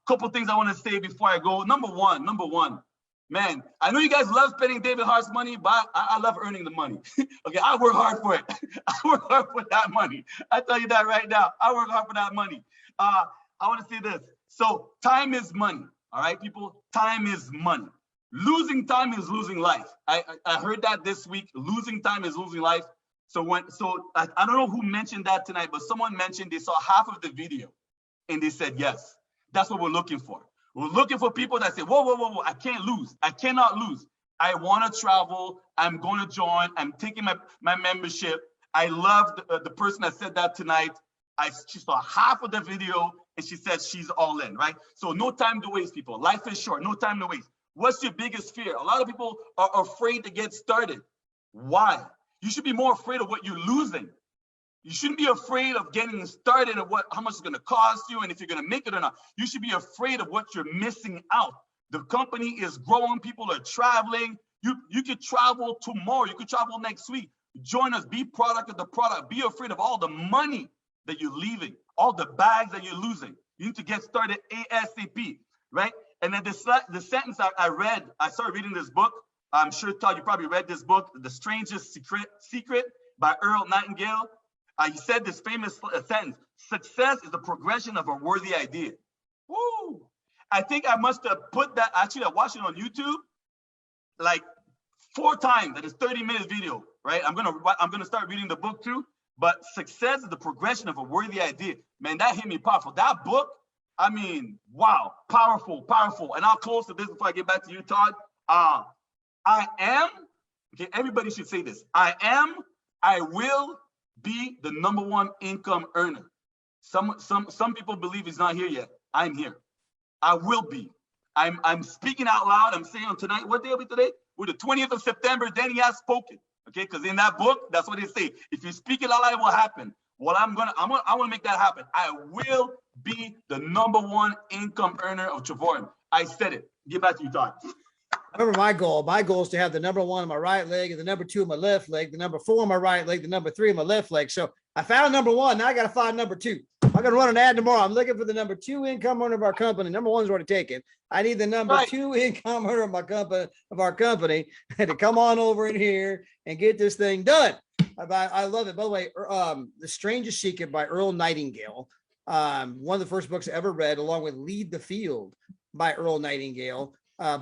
Couple things I want to say before I go. Number one, man, I know you guys love spending David Hart's money, but I love earning the money. Okay, I work hard for it. I work hard for that money. I tell you that right now. I work hard for that money. I want to say this. So time is money. All right, people, time is money. Losing time is losing life. I heard that this week. Losing time is losing life. So I don't know who mentioned that tonight, but someone mentioned they saw half of the video and they said, yes, that's what we're looking for. We're looking for people that say, whoa, I can't lose. I cannot lose. I want to travel. I'm going to join. I'm taking my membership. I love the person that said that tonight. She saw half of the video and she said she's all in, right? So no time to waste, people. Life is short. No time to waste. What's your biggest fear? A lot of people are afraid to get started. Why? You should be more afraid of what you're losing. You shouldn't be afraid of getting started and how much it's going to cost you and if you're going to make it or not. You should be afraid of what you're missing out. The company is growing. People are traveling. You could travel tomorrow. You could travel next week. Join us. Be product of the product. Be afraid of all the money that you're leaving, all the bags that you're losing. You need to get started ASAP, right? And then the sentence I read, I started reading this book. I'm sure, Todd, you probably read this book, The Strangest Secret by Earl Nightingale. He said this famous sentence: success is the progression of a worthy idea. Woo! I think I must have put that, actually I watched it on YouTube like 4 times. That is 30-minute video, right? I'm gonna start reading the book too. But success is the progression of a worthy idea. Man, that hit me powerful. That book, I mean, wow, powerful, powerful. And I'll close to this before I get back to you, Todd. I am, okay, everybody should say this. I will be the #1 income earner. Some people believe he's not here yet. I'm here. I will be. I'm speaking out loud. I'm saying on tonight, what day are we today? We're the 20th of September. Then he has spoken. Okay, because in that book, that's what they say. If you speak it out loud, it will happen. Well, I want to make that happen. I will be the #1 income earner of Trevorium. I said it. Get back to you, Todd. I remember my goal. My goal is to have the #1 on my right leg and the #2 on my left leg, the #4 on my right leg, the #3 on my left leg. So I found #1. Now I got to find #2. I'm going to run an ad tomorrow. I'm looking for the #2 income earner of our company. #1's already taken. I need the #2 income earner of our company to come on over in here and get this thing done. I love it. By the way, The Strangest Secret by Earl Nightingale. One of the first books I ever read, along with Lead the Field by Earl Nightingale.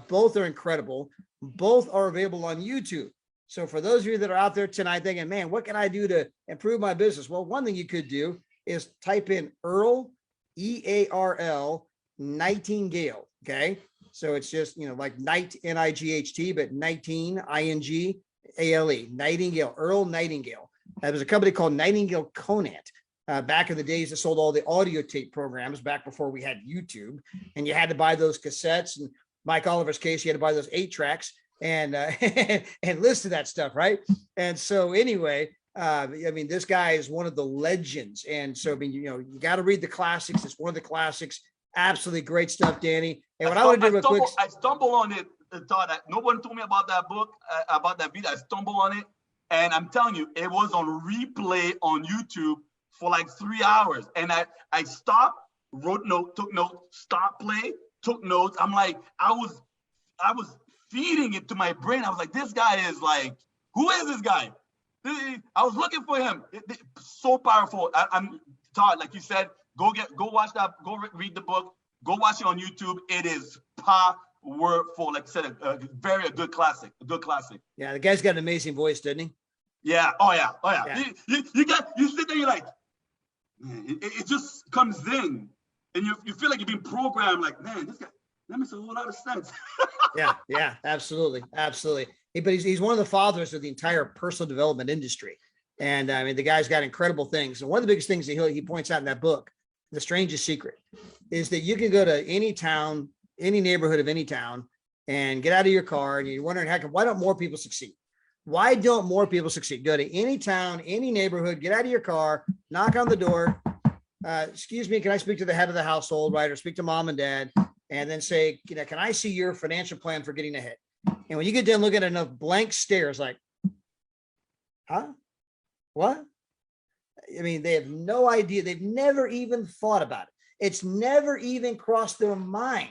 Both are incredible. Both are available on YouTube. So for those of you that are out there tonight thinking, man, what can I do to improve my business? Well, one thing you could do is type in Earl, E-A-R-L, Nightingale. Okay. So it's just, like Night, N-I-G-H-T, but 19, I-N-G-A-L-E, Nightingale, Earl Nightingale. There was a company called Nightingale Conant. Back in the days that sold all the audio tape programs back before we had YouTube, and you had to buy those cassettes. And Mike Oliver's case, you had to buy those 8 tracks and and listen to that stuff, right? And so anyway, I mean, this guy is one of the legends. And so, I mean, you got to read the classics. It's one of the classics. Absolutely great stuff, Danny. And what I want to do real quick, I stumbled on it, Todd. No one told me about that book, about that video. I stumbled on it, and I'm telling you, it was on replay on YouTube for like 3 hours. And I stopped, wrote note, took notes, stopped play, took notes. I'm like, I was feeding it to my brain. I was like, this guy is like, who is this guy? I was looking for him. So powerful. I'm Todd, like you said, go watch that, go read the book, go watch it on YouTube. It is powerful. Like I said, a good classic, Yeah, the guy's got an amazing voice, doesn't he? Yeah. Oh yeah. You sit there, you're like, man, it just comes in, and you feel like you're being programmed. Like, man, this guy, that makes a whole lot of sense. Yeah, absolutely. But he's one of the fathers of the entire personal development industry. And I mean, the guy's got incredible things. And one of the biggest things that he points out in that book, The Strangest Secret, is that you can go to any town, any neighborhood of any town, and get out of your car, and you're wondering, why don't more people succeed? Why don't more people succeed? Go to any town, any neighborhood, get out of your car, knock on the door. Excuse me, can I speak to the head of the household, right? Or speak to mom and dad, and then say, can I see your financial plan for getting ahead? And when you get done looking at enough blank stares, like, huh? What? I mean, they have no idea. They've never even thought about it. It's never even crossed their mind.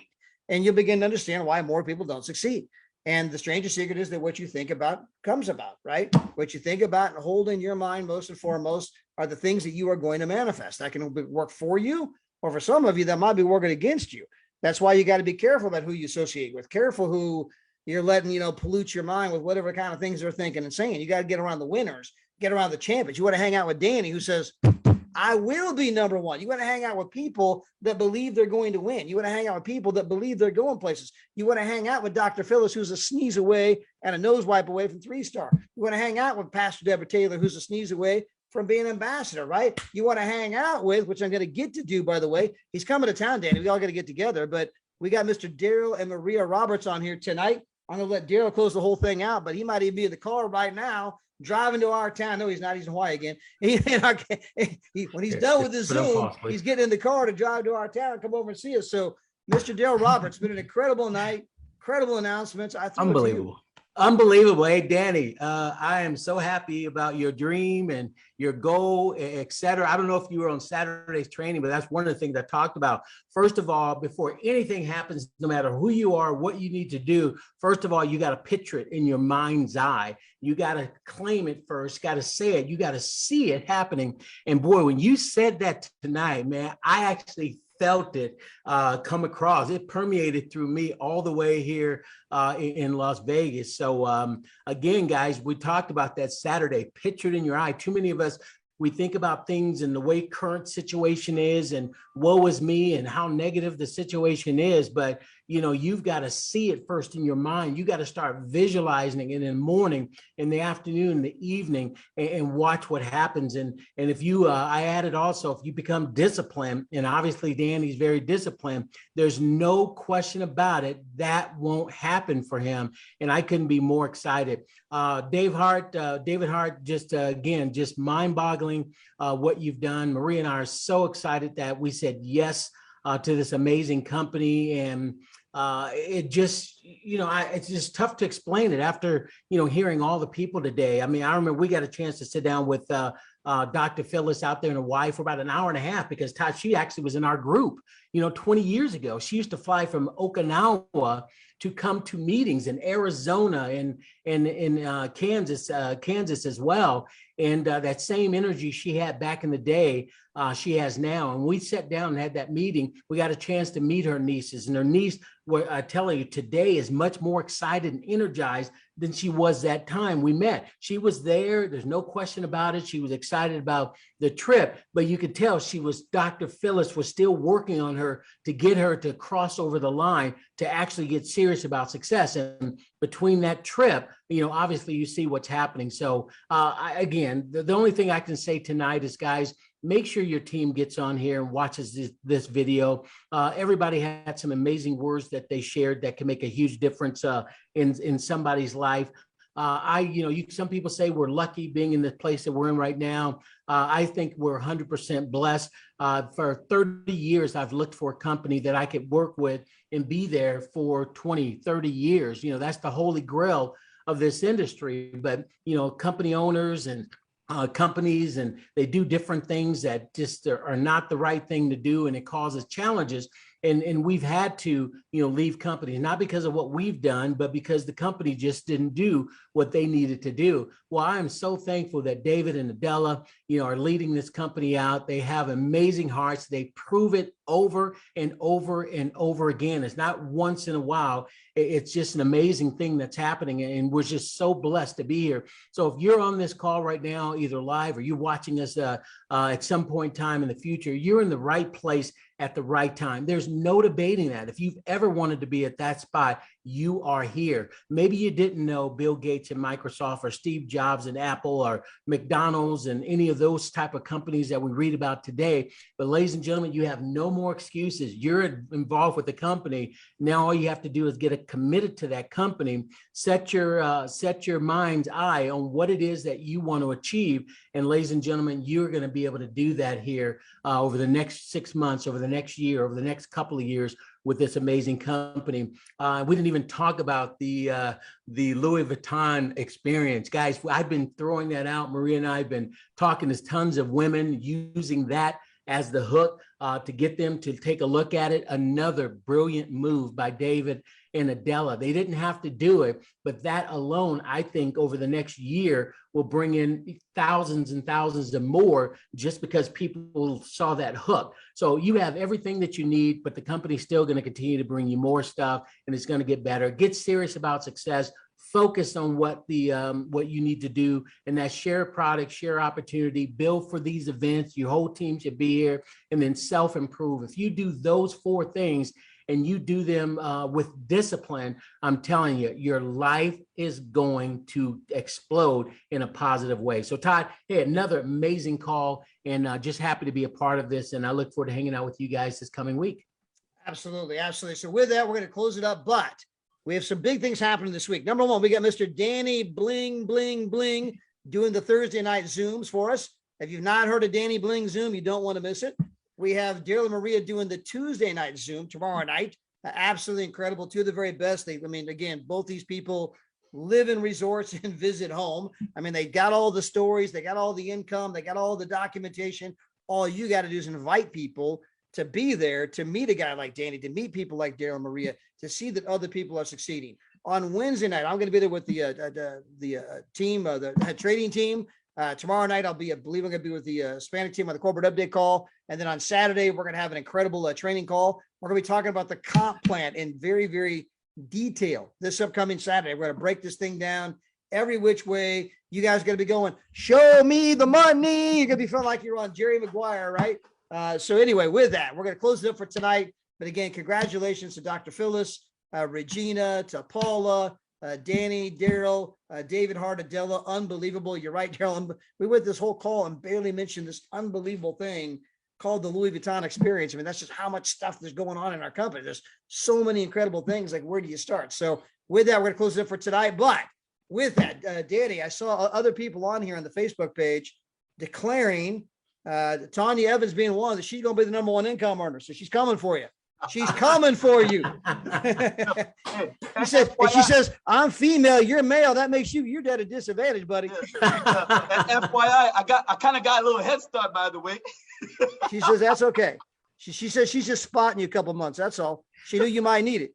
And you'll begin to understand why more people don't succeed. And the strangest secret is that what you think about comes about, right? What you think about and hold in your mind most and foremost are the things that you are going to manifest. That can work for you, or for some of you, that might be working against you. That's why you got to be careful about who you associate with. Careful who you're letting, pollute your mind with whatever kind of things they're thinking and saying. You got to get around the winners, get around the champions. You want to hang out with Danny, who says, I will be #1. You want to hang out with people that believe they're going to win. You want to hang out with people that believe they're going places. You want to hang out with Dr. Phyllis, who's a sneeze away and a nose wipe away from 3-star. You want to hang out with Pastor Deborah Taylor, who's a sneeze away from being an ambassador, right? You want to hang out with, which I'm going to get to do, by the way. He's coming to town, Danny. We all got to get together, but we got Mr. Daryl and Maria Roberts on here tonight. I'm going to let Daryl close the whole thing out, but he might even be in the car right now, driving to our town. No, he's not. He's in Hawaii again. When he's done with his Zoom, he's getting in the car to drive to our town, come over and see us. So, Mr. Daryl Roberts, been an incredible night, incredible announcements. Unbelievable. Unbelievable. Hey, Danny, I am so happy about your dream and your goal, et cetera. I don't know if you were on Saturday's training, but that's one of the things I talked about. First of all, before anything happens, no matter who you are, what you need to do, first of all, you got to picture it in your mind's eye. You got to claim it first, got to say it. You got to see it happening. And boy, when you said that tonight, man, I actually felt it come across. It permeated through me all the way here in Las Vegas. So again, guys, we talked about that Saturday, pictured in your eye. Too many of us, we think about things and the way current situation is and woe is me and how negative the situation is. But, you know, you've got to see it first in your mind. You got to start visualizing it in the morning, in the afternoon, in the evening, and watch what happens. And if you, I added also, if you become disciplined, and obviously Danny's very disciplined, there's no question about it, that won't happen for him. And I couldn't be more excited. David Hart, just again, just mind-boggling what you've done. Maria and I are so excited that we said yes to this amazing company. And it just, you know, it's just tough to explain it after, you know, hearing all the people today. I mean, I remember we got a chance to sit down with Dr. Phyllis out there and her wife for about an hour and a half, because Todd, she actually was in our group, you know, 20 years ago. She used to fly from Okinawa to come to meetings in Arizona and in Kansas as well. And that same energy she had back in the day, she has now. And we sat down and had that meeting. We got a chance to meet her nieces, and her niece, were telling you, today is much more excited and energized than she was that time we met. She was there. There's no question about it. She was excited about the trip, but you could tell Dr. Phyllis was still working on her to get her to cross over the line to actually get serious about success. And between that trip, you know, obviously you see what's happening. So again, the only thing I can say tonight is, guys, make sure your team gets on here and watches this video. Everybody had some amazing words that they shared that can make a huge difference in somebody's life. Some people say we're lucky being in the place that we're in right now. I think we're 100% blessed. For 30 years, I've looked for a company that I could work with and be there for 20, 30 years. You know, that's the holy grail of this industry. But, you know, company owners and companies, and they do different things that just are not the right thing to do, and it causes challenges. And we've had to, you know, leave companies, not because of what we've done, but because the company just didn't do what they needed to do. Well, I am so thankful that David and Adela, you know, are leading this company out. They have amazing hearts. They prove it over and over and over again. It's not once in a while. It's just an amazing thing that's happening. And we're just so blessed to be here. So if you're on this call right now, either live or you're watching us at some point in time in the future, you're in the right place at the right time. There's no debating that. If you've ever wanted to be at that spot, you are here. Maybe you didn't know Bill Gates and Microsoft, or Steve Jobs and Apple, or McDonald's and any of those type of companies that we read about today. But ladies and gentlemen, you have no more excuses. You're involved with the company. Now all you have to do is get committed to that company, set your mind's eye on what it is that you want to achieve. And ladies and gentlemen, you're going to be able to do that here over the next 6 months, over the next year, over the next couple of years with this amazing company. We didn't even talk about the Louis Vuitton experience. Guys, I've been throwing that out. Maria and I have been talking to tons of women using that as the hook to get them to take a look at it. Another brilliant move by David and Adela. They didn't have to do it, but that alone, I think over the next year will bring in thousands and thousands of more, just because people saw that hook. So you have everything that you need, but the company's still going to continue to bring you more stuff, and it's going to get better. Get serious about success. Focus on what you need to do, and that's share product, share opportunity, build for these events. Your whole team should be here, and then self-improve. If you do those 4 things and you do them with discipline, I'm telling you, your life is going to explode in a positive way. So Todd, hey, another amazing call, and just happy to be a part of this. And I look forward to hanging out with you guys this coming week. Absolutely. Absolutely. So with that, we're going to close it up, but we have some big things happening this week. Number one, we got Mr. Danny Bling, Bling, Bling doing the Thursday night Zooms for us. If you've not heard of Danny Bling Zoom, you don't want to miss it. We have Daryl and Maria doing the Tuesday night Zoom tomorrow night. Absolutely incredible. 2 of the very best. Again, both these people, live in resorts and visit home. I mean, they got all the stories, they got all the income, they got all the documentation. All you got to do is invite people to be there, to meet a guy like Danny, to meet people like Daryl and Maria, to see that other people are succeeding. On Wednesday night, I'm going to be there with the team, the trading team. Tomorrow night, I believe I'm going to be with the Hispanic team on the corporate update call. And then on Saturday, we're going to have an incredible training call. We're going to be talking about the comp plan in very, very detail this upcoming Saturday. We're going to break this thing down every which way. You guys are going to be going, show me the money. You're going to be feeling like you're on Jerry Maguire, right? So anyway, with that, we're going to close it up for tonight. But again, congratulations to Dr. Phyllis, Regina, to Paula, Danny, Daryl, David Hart, Adela. Unbelievable. You're right, Daryl. We went this whole call and barely mentioned this unbelievable thing called the Louis Vuitton experience. I mean, that's just how much stuff there's going on in our company. There's so many incredible things. Like, where do you start? So with that, we're going to close it up for tonight. But with that, Danny, I saw other people on here on the Facebook page declaring Tanya Evans being one, that she's going to be the #1 income earner. So she's coming for you. She's coming for you. She says, I'm female, you're male. That makes you're at a disadvantage, buddy. And FYI, I kind of got a little head start, by the way. She says, that's okay. She says she's just spotting you a couple months. That's all. She knew you might need it.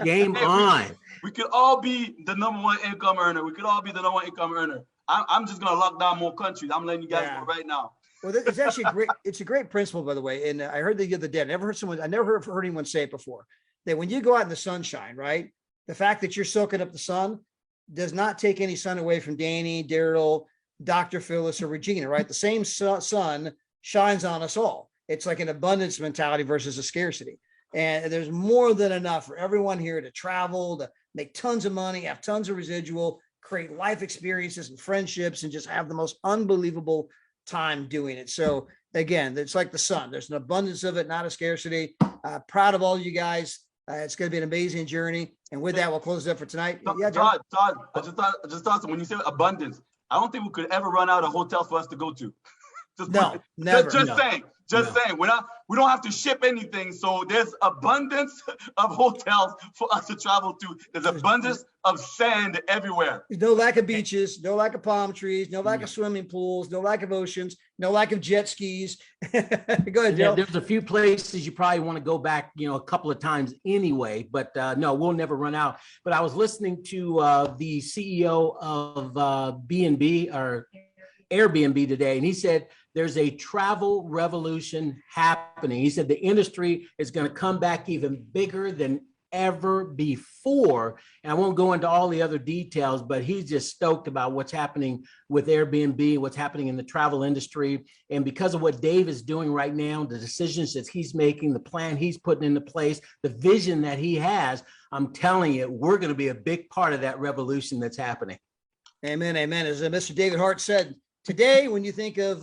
Game on. We could all be the #1 income earner. We could all be the #1 income earner. I'm just going to lock down more countries. I'm letting you guys know right now. Well, it's actually it's a great principle, by the way. And I heard the other day, I never heard anyone say it before, that when you go out in the sunshine, right, the fact that you're soaking up the sun does not take any sun away from Danny, Daryl, Dr. Phyllis, or Regina, right? The same sun shines on us all. It's like an abundance mentality versus a scarcity. And there's more than enough for everyone here to travel, to make tons of money, have tons of residual, create life experiences and friendships, and just have the most unbelievable time doing it. So again, it's like the sun. There's an abundance of it, not a scarcity. Proud of all you guys. It's going to be an amazing journey. And with that, we'll close it up for tonight. Yeah, John? Todd, I just thought when you say abundance, I don't think we could ever run out of hotels for us to go to. Never. Just saying. We don't have to ship anything, so there's abundance of hotels for us to travel to. There's abundance of sand everywhere. There's no lack of beaches, no lack of palm trees, no lack of swimming pools, no lack of oceans, no lack of jet skis. Go ahead, Joe. There's a few places you probably want to go back, a couple of times anyway, but no, we'll never run out. But I was listening to the CEO of B&B or Airbnb today, and he said there's a travel revolution happening. He said the industry is going to come back even bigger than ever before. And I won't go into all the other details, but he's just stoked about what's happening with Airbnb, what's happening in the travel industry. And because of what Dave is doing right now, the decisions that he's making, the plan he's putting into place, the vision that he has, I'm telling you, we're going to be a big part of that revolution that's happening. Amen. Amen. As Mr. David Hart said, today, when you think of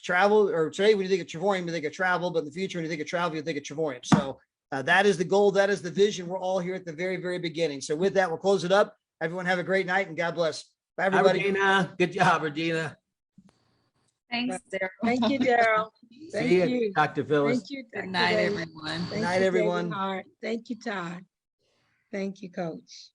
travel, or today, when you think of Trevorium, you think of travel, but in the future, when you think of travel, you think of Trevorium. So that is the goal. That is the vision. We're all here at the very, very beginning. So with that, we'll close it up. Everyone have a great night and God bless. Bye, everybody. Bye, Regina. Good job, Regina. Thanks, Daryl. Thank you, Daryl. Thank See you, Dr. Phyllis. Thank you. Good night, everyone. Thank Night, you, everyone. David Hart. Thank you, Todd. Thank you, Coach.